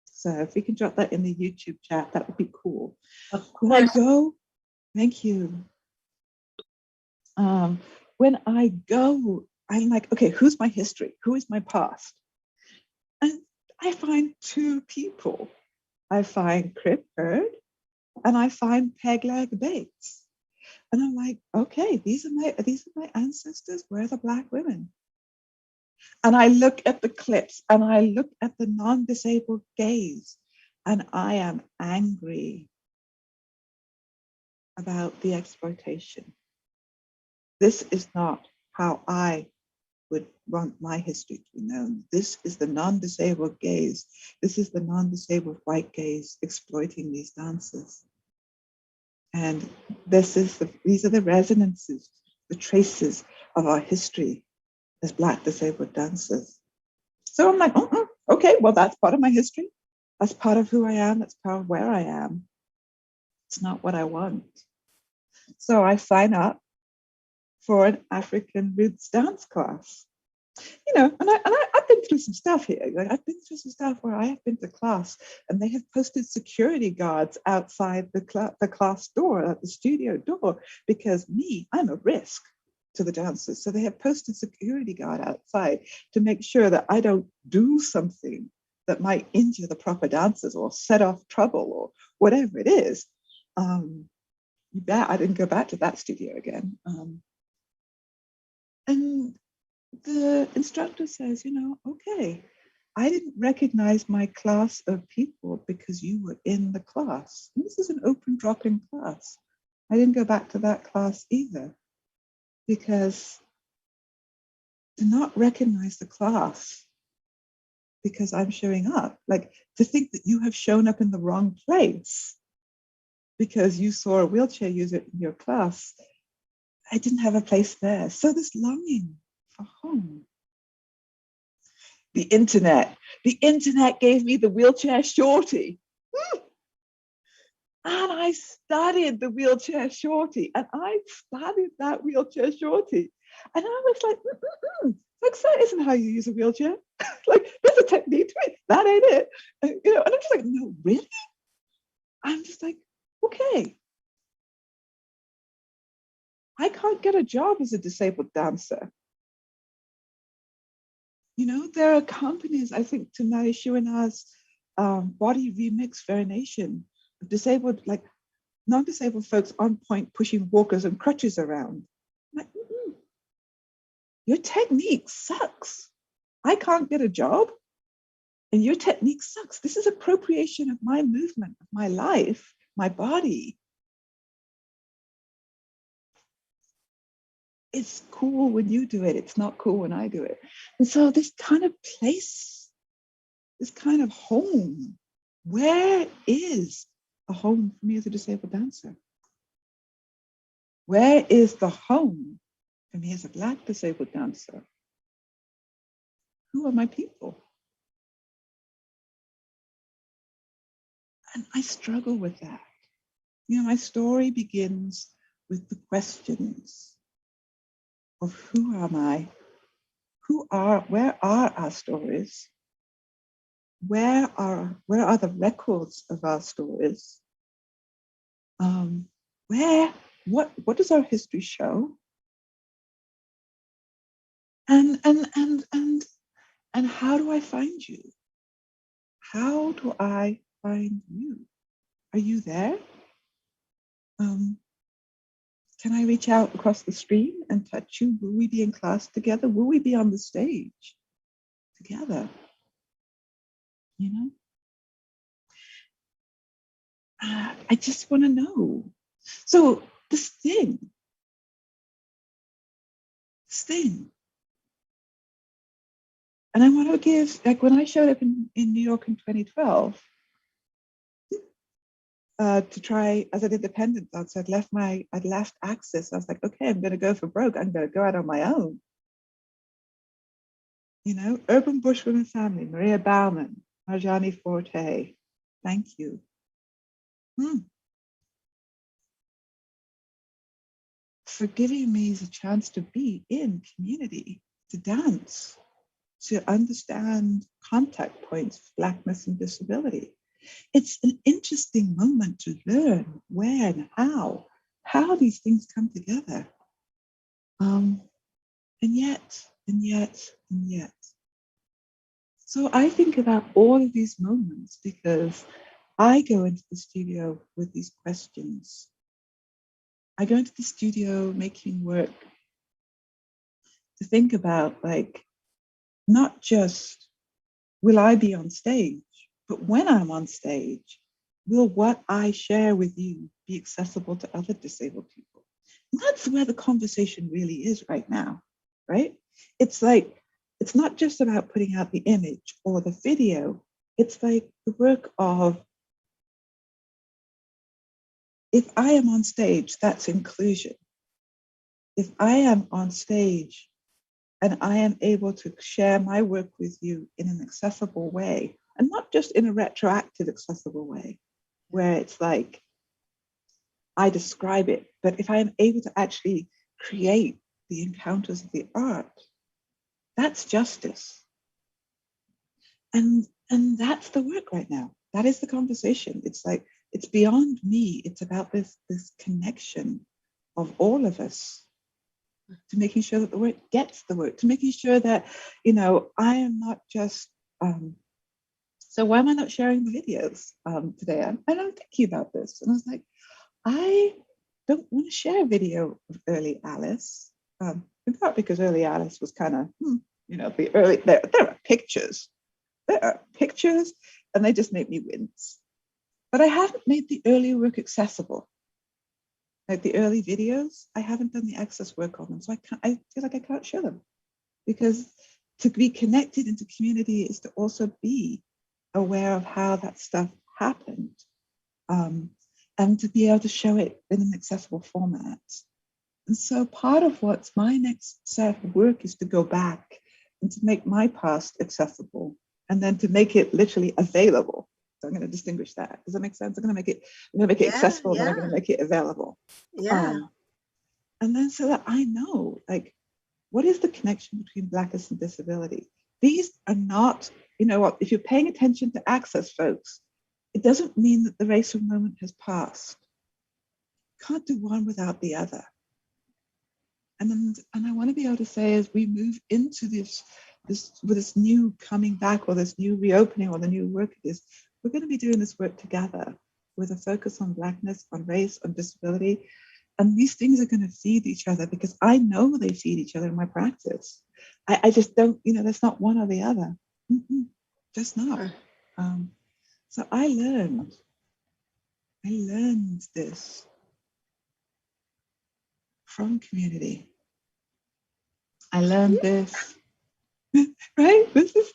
So if we can drop that in the YouTube chat, that would be cool. Of When I course. go, thank you. When I go, I'm like, okay, who's my history? Who is my past? And I find two people. I find Crip Bird and I find Pegleg Bates. And I'm like, okay, these are my ancestors. Where are the Black women? And I look at the clips and I look at the non-disabled gaze, and I am angry about the exploitation. This is not how I would want my history to be known. This is the non-disabled gaze. This is the non-disabled white gaze exploiting these dancers. And these are the resonances, the traces of our history as Black disabled dancers. So I'm like, okay, well, that's part of my history. That's part of who I am. That's part of where I am. It's not what I want. So I sign up for an African roots dance class. You know, and I've been through some stuff here. Like, I've been through some stuff where I have been to class and they have posted security guards outside the class door, at the studio door, because I'm a risk to the dancers. So they have posted security guard outside to make sure that I don't do something that might injure the proper dancers or set off trouble or whatever it is. You bet I didn't go back to that studio again. And the instructor says, okay, I didn't recognize my class of people because you were in the class. And this is an open drop-in class. I didn't go back to that class either, because to not recognize the class because I'm showing up, like to think that you have shown up in the wrong place because you saw a wheelchair user in your class, I didn't have a place there. So this longing for home. The internet gave me the wheelchair shorty. And I studied the wheelchair shorty, and I studied that wheelchair shorty. And I was like, that isn't how you use a wheelchair. Like, there's a technique to it. That ain't it. And I'm just like, no, really? I'm just like, okay. I can't get a job as a disabled dancer. There are companies, I think, to Mary Shuana's body remix variation of disabled, like non-disabled folks on point pushing walkers and crutches around. I'm like, your technique sucks. I can't get a job and your technique sucks. This is appropriation of my movement, of my life, my body. It's cool when you do it. It's not cool when I do it. And so this kind of place, this kind of home, where is a home for me as a disabled dancer? Where is the home for me as a Black disabled dancer? Who are my people? And I struggle with that. My story begins with the questions of who am I? Where are our stories? Where are the records of our stories? Where what does our history show? And how do I find you? How do I find you? Are you there? Can I reach out across the stream and touch you? Will we be in class together? Will we be on the stage together? You know? I just want to know. So this thing, and I want to give, like when I showed up in New York in 2012, to try as an independent dancer, I'd left Access. I was like, okay, I'm going to go for broke. I'm going to go out on my own. You know, Urban Bushwoman Family, Maria Bauman, Marjani Forte. Thank you. For giving me the chance to be in community, to dance, to understand contact points of Blackness and disability. It's an interesting moment to learn where and how these things come together. And yet. So I think about all of these moments because I go into the studio with these questions. I go into the studio making work to think about, like, not just will I be on stage, but when I'm on stage, will what I share with you be accessible to other disabled people? And that's where the conversation really is right now, right? It's like, it's not just about putting out the image or the video. It's like the work of, if I am on stage, that's inclusion. If I am on stage and I am able to share my work with you in an accessible way, and not just in a retroactive accessible way, where it's like, I describe it, but if I am able to actually create the encounters of the art, that's justice. And that's the work right now. That is the conversation. It's like, it's beyond me. It's about this connection of all of us to making sure that the work gets the work, to making sure that, you know, I am not just, so why am I not sharing the videos today? I'm thinking about this. And I was like, I don't want to share a video of early Alice, in part because early Alice was kind of, you know, the early, there are pictures. There are pictures and they just make me wince. But I haven't made the early work accessible. Like the early videos, I haven't done the access work on them. So I feel like I can't show them, because to be connected into community is to also be aware of how that stuff happened, and to be able to show it in an accessible format. And so part of what's my next set of work is to go back and to make my past accessible, and then to make it literally available. So I'm going to distinguish that. Does that make sense? I'm going to make it accessible, and then I'm going to make it available. Yeah. And then so that I know, like, what is the connection between Blackness and disability? These are not, you know what, if you're paying attention to access, folks, it doesn't mean that the racial moment has passed. Can't do one without the other. And I want to be able to say, as we move into this with this new coming back, or this new reopening, or the new work it is, we're going to be doing this work together with a focus on Blackness, on race, on disability. And these things are going to feed each other, because I know they feed each other in my practice. I just don't, you know, there's not one or the other. Just not. So I learned this from community. I learned this, right? This is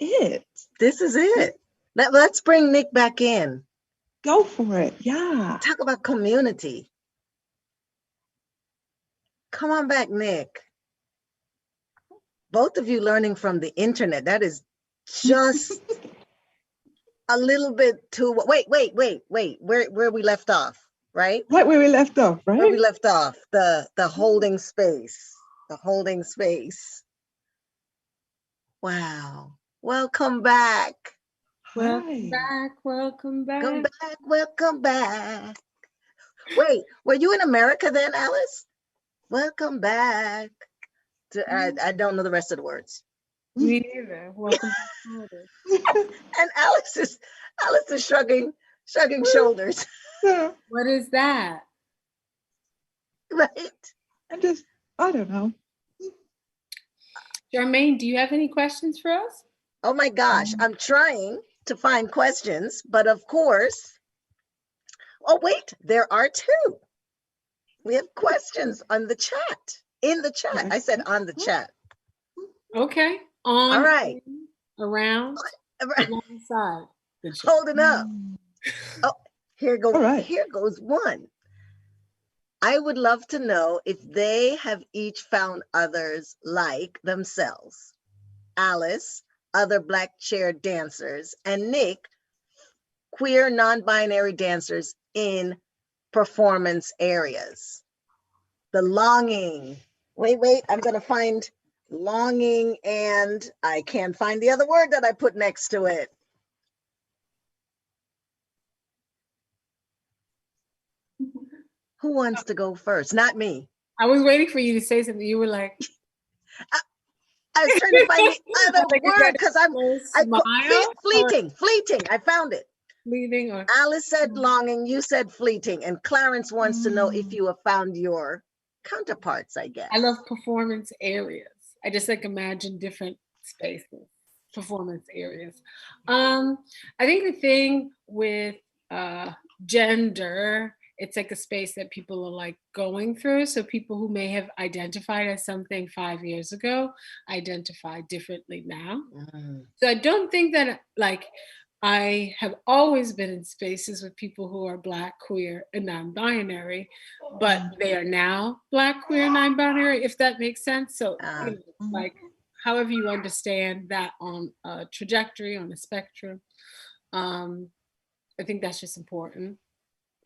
it. This is it. Let's bring Nick back in. Go for it. Yeah. Talk about community. Come on back, Nick. Both of you learning from the internet. That is just a little bit too, wait, where we left off, right? Right where we left off, right? Where we left off, the holding space, Wow. Welcome back. Welcome back. Welcome back. Welcome back. Wait, were you in America then, Alice? Welcome back. I don't know the rest of the words. Me neither. Welcome back to And Alice is shrugging shoulders, So What is that? right? I don't know. Charmaine, do you have any questions for us? Oh my gosh, I'm trying to find questions, but of course, oh wait, there are two. We have questions on the chat, in the chat. I said on the chat. Okay. On, All right. around, alongside. Good job. Holding up. Oh, here All right. goes one. I would love to know if they have each found others like themselves. Alice, other Black chair dancers, and Nick, queer non-binary dancers in performance areas. The longing. Wait, I'm gonna find longing and I can't find the other word that I put next to it. Who wants to go first? Not me. I was waiting for you to say something. You were like, I was trying to find the other Like you word got because smile fleeting. I found it. fleeting or Alice said longing, you said fleeting, and Clarence wants to know if you have found your counterparts, I guess. I love performance areas. I just like imagine different spaces, performance areas. I think the thing with gender, it's like a space that people are like going through. So people who may have identified as something 5 years ago identify differently now. So I don't think that like I have always been in spaces with people who are Black, queer, and non-binary, but they are now Black, queer, non-binary, if that makes sense. So you know, like however you understand that on a trajectory, on a spectrum, I think that's just important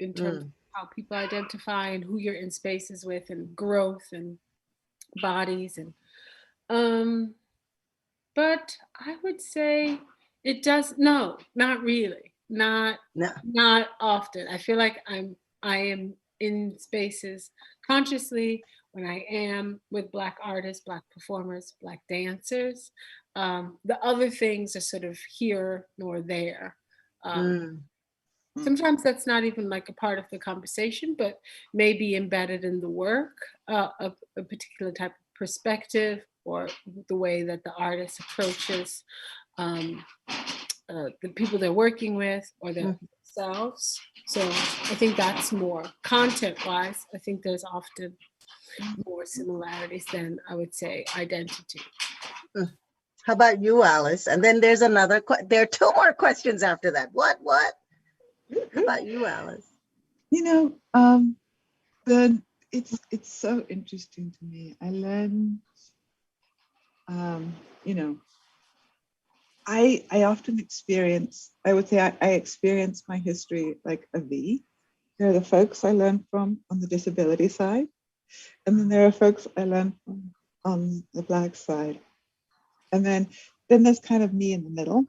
in terms of how people identify and who you're in spaces with and growth and bodies and but I would say it does not really. Not often. I feel like I am in spaces consciously when I am with Black artists, Black performers, Black dancers. The other things are sort of here nor there. Sometimes that's not even like a part of the conversation, but maybe embedded in the work of a particular type of perspective or the way that the artist approaches the people they're working with or themselves. So I think that's more content-wise. I think there's often more similarities than I would say identity. How about you, Alice? And then there's another, there are two more questions after that. What? How about you, Alice? You know, it's so interesting to me. I learned, you know, I often experience, I would say I experience my history like a V. There are the folks I learned from on the disability side, and then there are folks I learned from on the Black side. And then there's kind of me in the middle.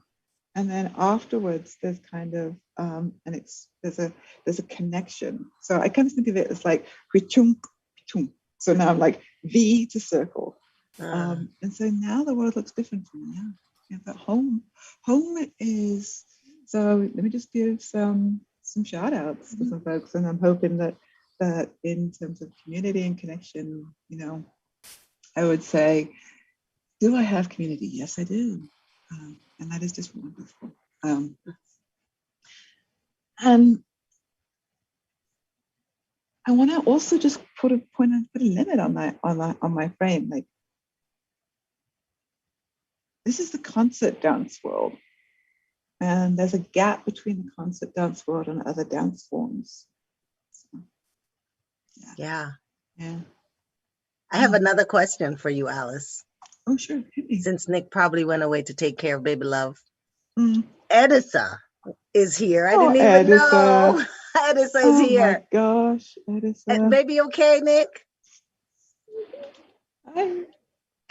And then afterwards, there's kind of there's a connection. So I kind of think of it as like so now I'm like V to circle, and so now the world looks different for me. Yeah, but home is. So let me just give some shout outs to some folks, and I'm hoping that in terms of community and connection, you know, I would say, do I have community? Yes, I do. And that is just wonderful. And I want to also just put a limit on my frame. Like, this is the concert dance world, and there's a gap between the concert dance world and other dance forms. So, Yeah. I I have another question for you, Alice. Oh, sure. Since Nick probably went away to take care of baby love. Edisa is here. I didn't even know. Edisa is here. Oh my gosh, Edisa. Baby, okay, Nick? Hi.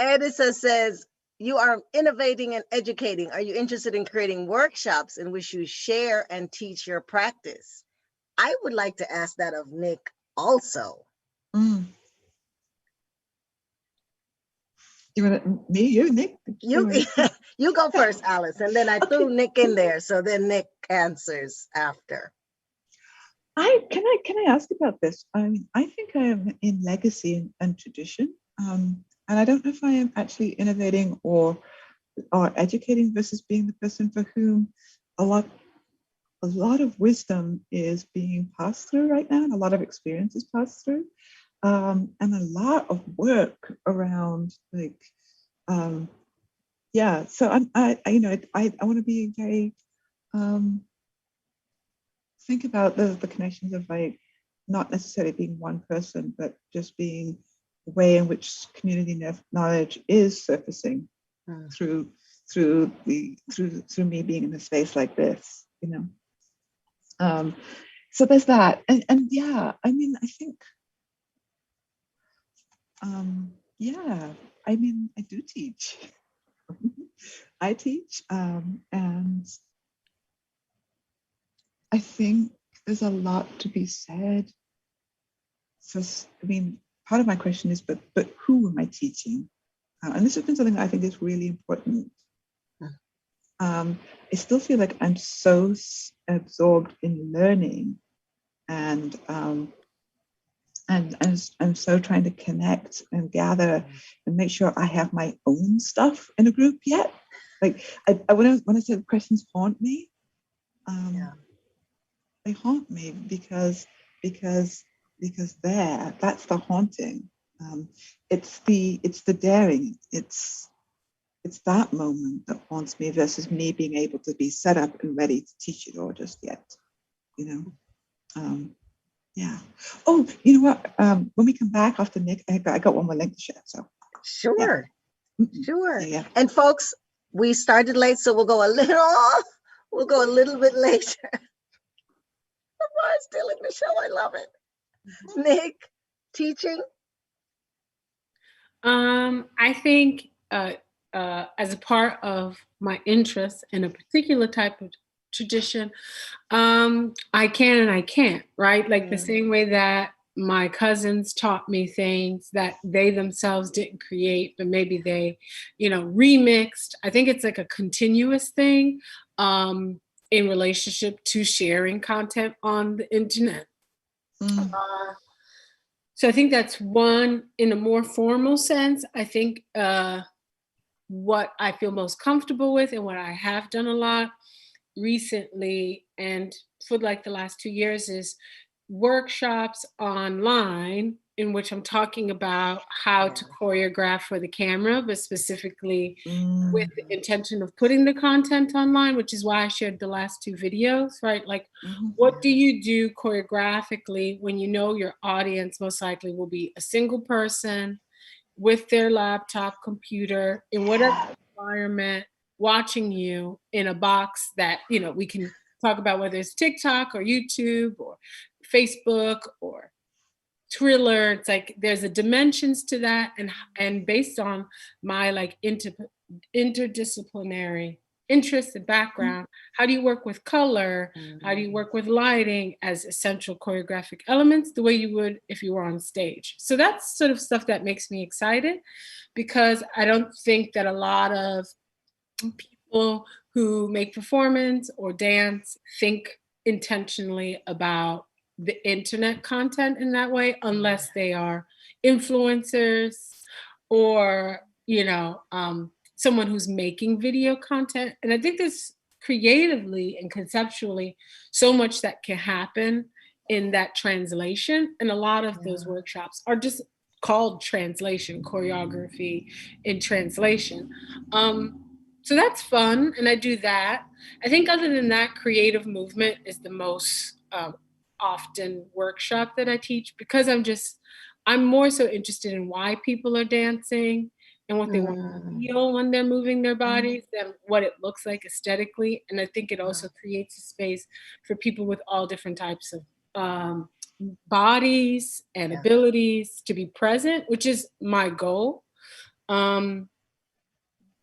Edisa says, you are innovating and educating. Are you interested in creating workshops in which you share and teach your practice? I would like to ask that of Nick also. Mm. You want to, me, you, Nick? You you go first, Alice, and then I threw Nick in there, so then Nick answers after. Can I ask about this? I think I am in legacy and tradition, and I don't know if I am actually innovating or educating versus being the person for whom a lot of wisdom is being passed through right now, and a lot of experience is passed through, and a lot of work around like, yeah. So I want to be very think about the connections of like not necessarily being one person, but just being the way in which community knowledge is surfacing through me being in a space like this, you know. So there's that, and yeah, I mean, I think, yeah, I mean, I do teach. I teach, and I think there's a lot to be said. So, I mean, part of my question is, but who am I teaching? And this has been something that I think is really important. I still feel like I'm so absorbed in learning, and I'm so trying to connect and gather and make sure I have my own stuff in a group yet. Like when I said questions haunt me, they haunt me because that's the haunting. It's the daring. It's that moment that haunts me versus me being able to be set up and ready to teach it all just yet, you know. Yeah. Oh, you know what? When we come back after Nick, I got one more link to share. So Sure. Yeah. Sure. Yeah. And folks, we started late, so we'll go a little bit later. I'm still in the show. I love it. Nick, teaching? I think as a part of my interest in a particular type of tradition, I can and I can't, right? Like the same way that my cousins taught me things that they themselves didn't create, but maybe they, remixed. I think it's like a continuous thing in relationship to sharing content on the internet. So I think that's one. In a more formal sense, I think what I feel most comfortable with and what I have done a lot recently and for like the last 2 years is workshops online in which I'm talking about how to choreograph for the camera, but specifically with the intention of putting the content online, which is why I shared the last 2 videos, right? Like, what do you do choreographically when you know your audience most likely will be a single person with their laptop, computer, in whatever environment, watching you in a box that, we can talk about whether it's TikTok or YouTube or Facebook or Thriller. It's like there's a dimensions to that, and based on my like interdisciplinary interest and background, how do you work with color? How do you work with lighting as essential choreographic elements the way you would if you were on stage? So that's sort of stuff that makes me excited, because I don't think that a lot of people who make performance or dance think intentionally about the internet content in that way, unless they are influencers or someone who's making video content. And I think there's creatively and conceptually so much that can happen in that translation, and a lot of those workshops are just called translation, choreography in translation. So that's fun, and I do that. I think other than that, creative movement is the most often workshop that I teach, because I'm more so interested in why people are dancing and what they want to feel when they're moving their bodies than what it looks like aesthetically. And I think it also creates a space for people with all different types of bodies and abilities to be present, which is my goal.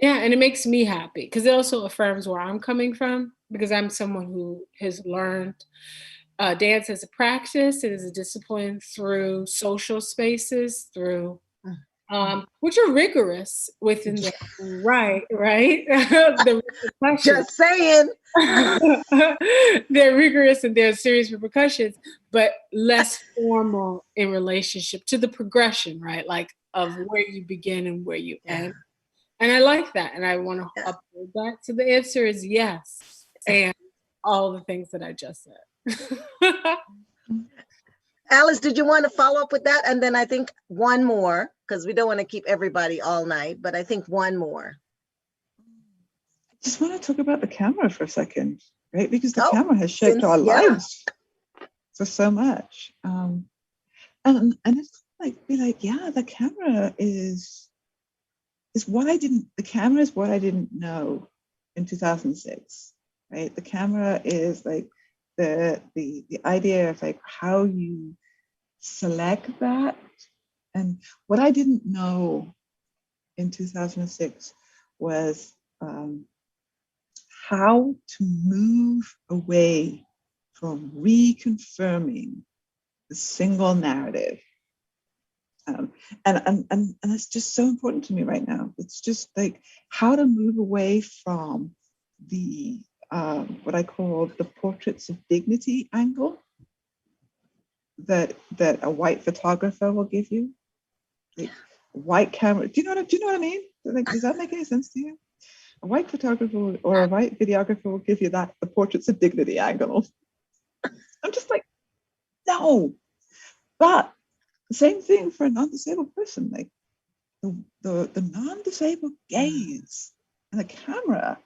Yeah, and it makes me happy because it also affirms where I'm coming from, because I'm someone who has learned dance as a practice, it is a discipline through social spaces, through which are rigorous within the right. The repercussions. Just saying. They're rigorous and there's serious repercussions, but less formal in relationship to the progression, right? Like of where you begin and where you end. And I like that, and I want to uphold that. So the answer is yes, and all the things that I just said. Alice, did you want to follow up with that? And then I think one more, because we don't want to keep everybody all night, but I think one more. I just want to talk about the camera for a second, right? Because the camera has shaped our lives for so much. And it's like, be like, yeah, the camera is what I didn't know in 2006, right? The camera is like the idea of like how you select that. And what I didn't know in 2006 was how to move away from reconfirming the single narrative. And it's just so important to me right now. It's just like how to move away from the what I call the portraits of dignity angle that a white photographer will give you. Like white camera. Do you know what I mean? Like, does that make any sense to you? A white photographer or a white videographer will give you the portraits of dignity angle. I'm just like, no. But the same thing for a non-disabled person, like the non-disabled gaze and the camera,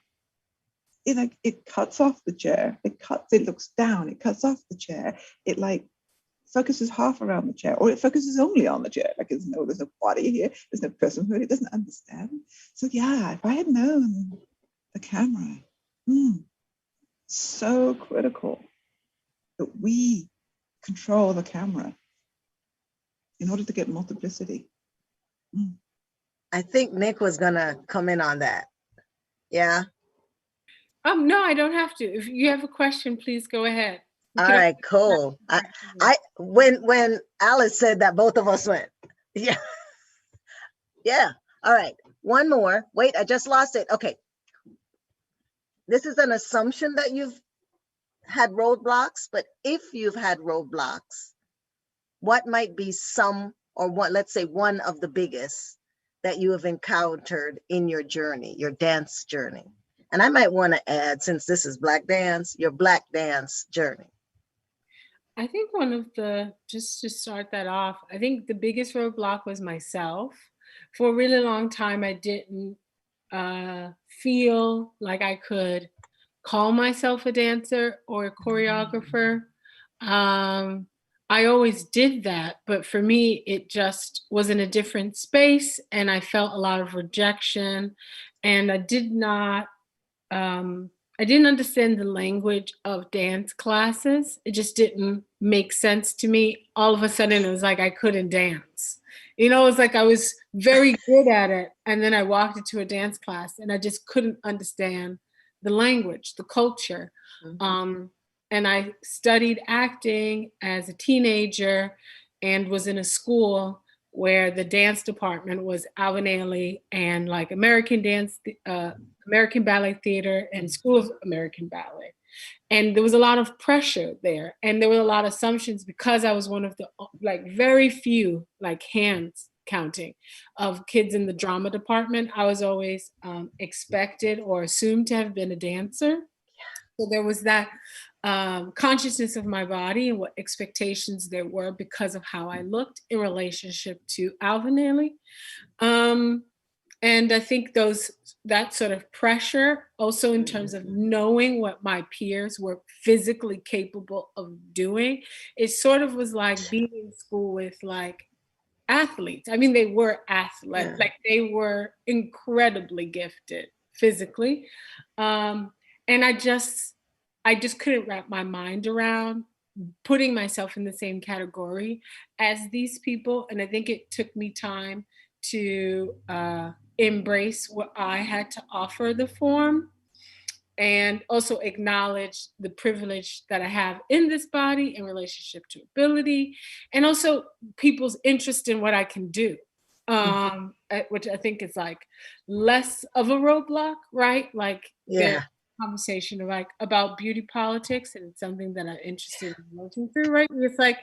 it cuts off the chair, it looks down, it cuts off the chair, it like focuses half around the chair, or it focuses only on the chair, like there's no body here, there's no personhood, it doesn't understand. So yeah, if I had known the camera, so critical that we control the camera in order to get multiplicity. I think Nick was gonna come in on that. Yeah. No, I don't have to. If you have a question, please go ahead. All right, cool. When Alice said that, both of us went, yeah. Yeah. All right. One more. Wait, I just lost it. Okay. This is an assumption that you've had roadblocks, but if you've had roadblocks, what might be let's say one of the biggest that you have encountered in your journey, your dance journey? And I might want to add, since this is Black dance, your Black dance journey. I think just to start that off, I think the biggest roadblock was myself. For a really long time, I didn't feel like I could call myself a dancer or a choreographer. I always did that, but for me, it just was in a different space, and I felt a lot of rejection, and I didn't understand the language of dance classes. It just didn't make sense to me. All of a sudden, it was like I couldn't dance. You know, it was like I was very good at it, and then I walked into a dance class, and I just couldn't understand the language, the culture. And I studied acting as a teenager and was in a school where the dance department was Alvin Ailey and like American Ballet Theater and School of American Ballet. And there was a lot of pressure there. And there were a lot of assumptions because I was one of the like very few, like hands counting, of kids in the drama department. I was always expected or assumed to have been a dancer. So there was that consciousness of my body and what expectations there were because of how I looked in relationship to Alvin Ailey. And I think that sort of pressure, also in terms of knowing what my peers were physically capable of doing, it sort of was like being in school with like athletes. I mean, they were athletes, like they were incredibly gifted physically. And I just couldn't wrap my mind around putting myself in the same category as these people. And I think it took me time to embrace what I had to offer the form. and also acknowledge the privilege that I have in this body in relationship to ability, and also people's interest in what I can do, which I think is like less of a roadblock, right? Like there's Yeah. conversation like about beauty politics, and it's something that I'm interested in working through, right? It's like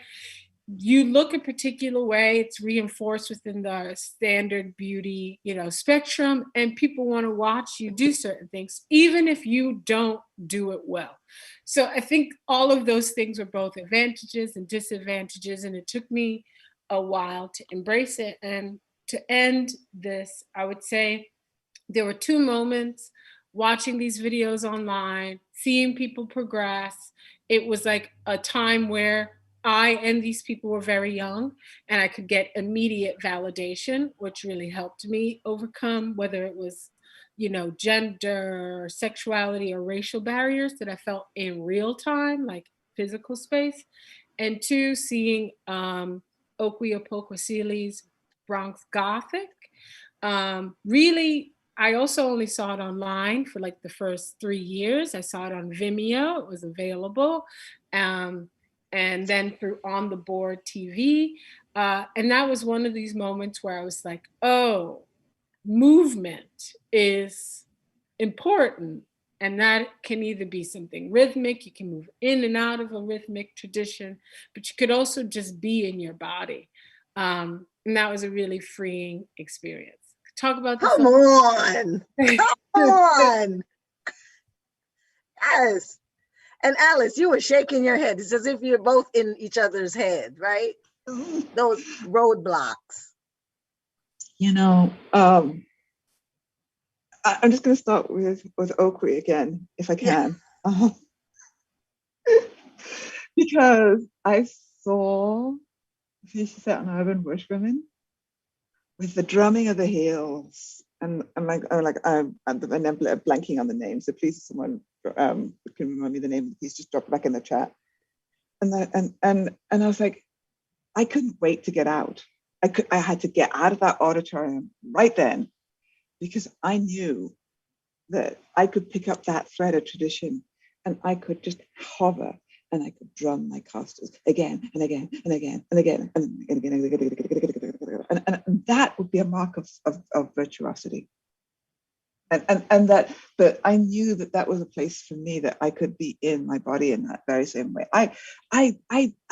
you look a particular way, it's reinforced within the standard beauty, spectrum, and people want to watch you do certain things, even if you don't do it well. So I think all of those things were both advantages and disadvantages, and it took me a while to embrace it. And to end this, I would say there were two moments watching these videos online, seeing people progress. It was like a time where I and these people were very young, and I could get immediate validation, which really helped me overcome whether it was, gender, or sexuality, or racial barriers that I felt in real time, like physical space. And two, seeing Okwe Opokwesili's Bronx Gothic. Really, I also only saw it online for like the first 3 years. I saw it on Vimeo, it was available. And then through On the Board TV. And that was one of these moments where I was like, oh, movement is important. And that can either be something rhythmic, you can move in and out of a rhythmic tradition, but you could also just be in your body. And that was a really freeing experience. Talk about this. Come on. Come on. Yes. And Alice, you were shaking your head. It's as if you're both in each other's head, right? Those roadblocks. I'm just going to start with Okwe again, if I can. Yeah. Because I saw she sat on Urban Bush Women with the drumming of the heels. And I'm blanking on the name. So please, someone can remind me the name. Please just drop it back in the chat. And I was like, I couldn't wait to get out. I had to get out of that auditorium right then, because I knew that I could pick up that thread of tradition and I could just hover and I could drum my castles again and again and again and again and again and again. And that would be a mark of virtuosity. And that, but I knew that was a place for me that I could be in my body in that very same way. I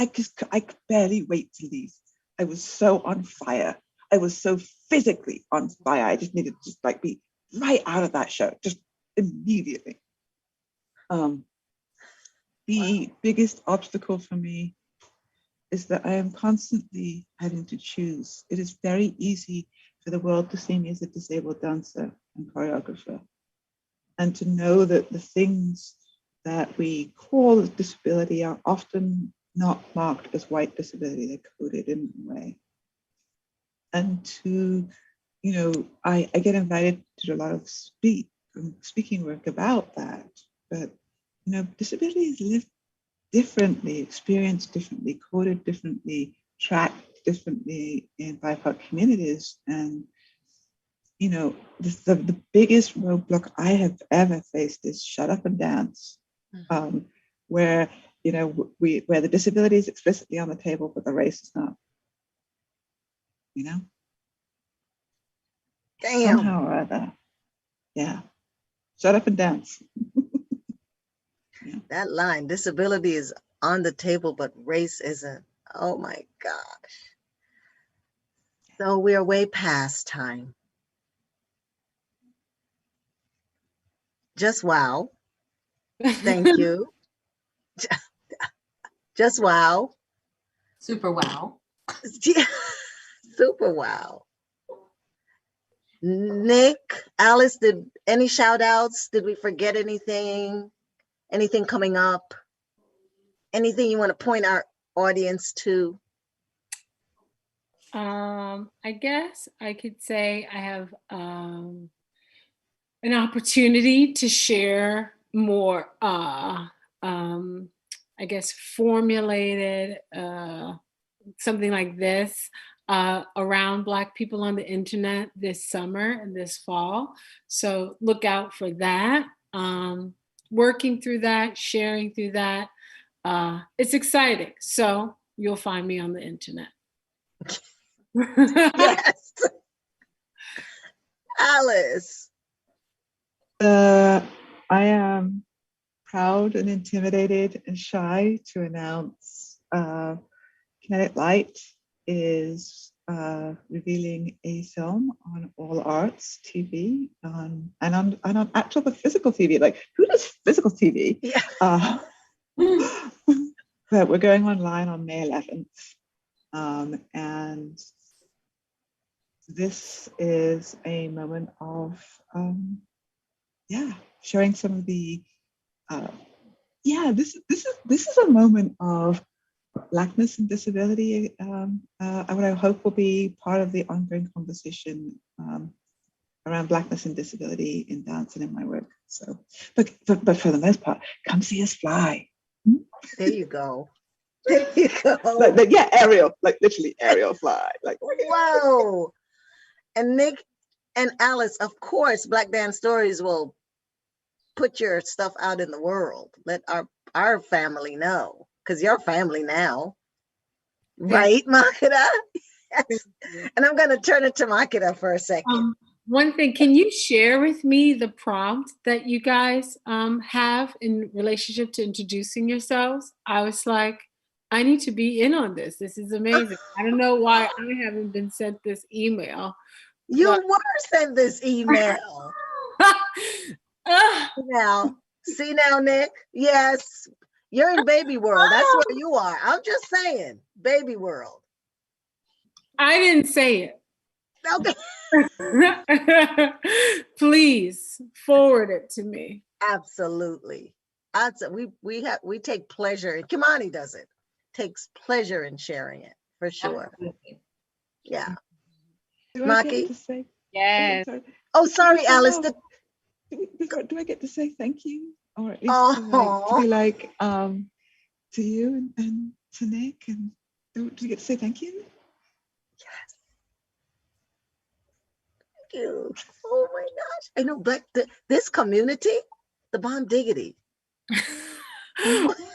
could barely wait to leave. I was so on fire. I was so physically on fire. I just needed to just be right out of that show, just immediately. The biggest obstacle for me is that I am constantly having to choose. It is very easy for the world to see me as a disabled dancer and choreographer, and to know that the things that we call disability are often not marked as white disability, they're coded in a way. And to, I get invited to do a lot of speaking work about that, but disability is lived differently, experienced differently, coded differently, tracked differently in BIPOC communities. And the biggest roadblock I have ever faced is shut up and dance, where where the disability is explicitly on the table, but the race is not. Damn. Somehow or other, yeah. Shut up and dance. Yeah. That line, disability is on the table, but race isn't. Oh my gosh. So we are way past time. Just wow. Thank you. Just wow. Super wow. Super wow. Nick, Alice, did any shout outs? Did we forget anything? Anything coming up? Anything you want to point our audience to? I guess I could say I have an opportunity to share more, I guess, formulated something like this around Black people on the internet this summer and this fall. So look out for that. working through that, sharing through that. It's exciting. So you'll find me on the internet. Yes. Alice. I am proud and intimidated and shy to announce Kinetic Light is revealing a film on All Arts TV and on actual physical TV. Like, who does physical TV? Yeah. But we're going online on May 11th. And this is a moment of, showing some of the, this is a moment of Blackness and disability. What I hope will be part of the ongoing conversation around Blackness and disability in dance and in my work. So, but for the most part, come see us fly. There you go. There you go. Like aerial, like literally aerial fly. Like, whoa. And Nick and Alice, of course, Black Dance Stories will put your stuff out in the world. Let our family know, because you're family now. Right, Makeda? Yes. And I'm going to turn it to Makeda for a second. One thing, can you share with me the prompt that you guys have in relationship to introducing yourselves? I was like, I need to be in on this. This is amazing. I don't know why I haven't been sent this email. You were sent this email. Now, see now, Nick? Yes, you're in baby world. That's where you are. I'm just saying, baby world. I didn't say it. Okay. Please forward it to me. Absolutely. We take pleasure. Kimani does it. Takes pleasure in sharing it for sure. Absolutely. Yeah. Maki? Yes. Oh, sorry, Alice. Do I get to say thank you? Or at least to be like to you and to Nick, and do you get to say thank you? Yes. Thank you. Oh my gosh. I know, but this community, the Bomb Diggity.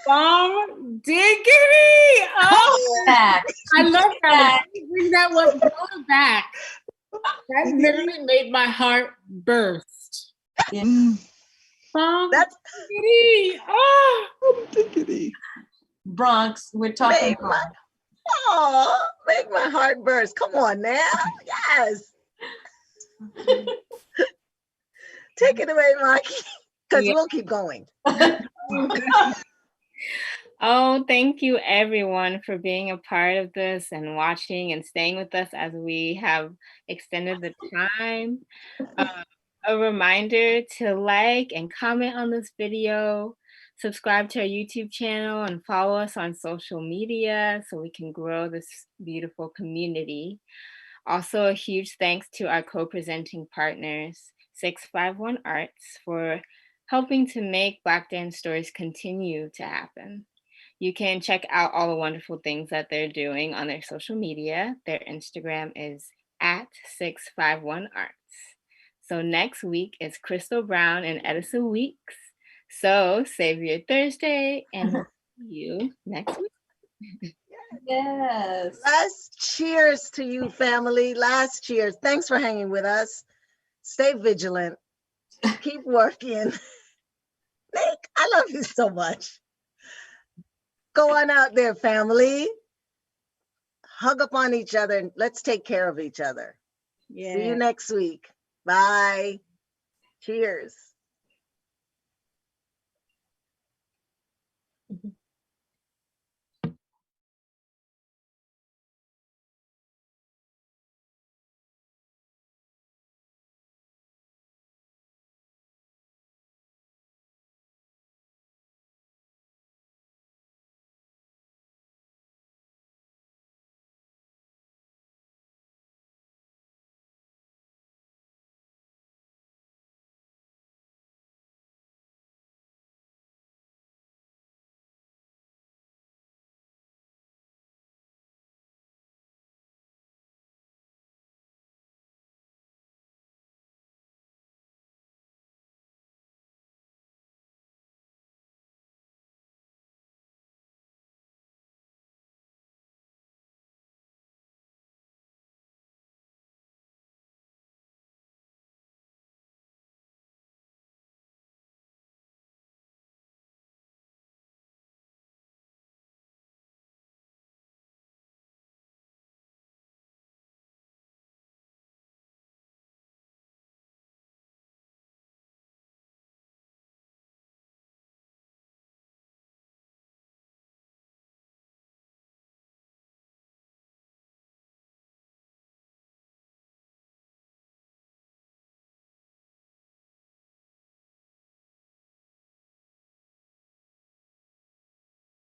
Bomb Diggity! Oh, I love that. Bring that one back. That literally made my heart burst. Yeah. Bomb Diggity. Oh, Bomb Diggity. Bronx, we're talking about. Make my heart burst. Come on now. Yes. Take it away, Maki, because we'll keep going. Oh, thank you everyone for being a part of this and watching and staying with us as we have extended the time. A reminder to like and comment on this video, subscribe to our YouTube channel, and follow us on social media so we can grow this beautiful community. Also, a huge thanks to our co-presenting partners, 651 Arts, for helping to make Black Dance Stories continue to happen. You can check out all the wonderful things that they're doing on their social media. Their Instagram is @651 Arts. So next week is Crystal Brown and Edison Weeks. So save your Thursday and we'll see you next week. Yes. Last cheers to you, family. Last cheers. Thanks for hanging with us. Stay vigilant. Keep working. Nick, I love you so much. Go on out there, family. Hug up on each other and let's take care of each other. Yeah. See you next week. Bye. Cheers.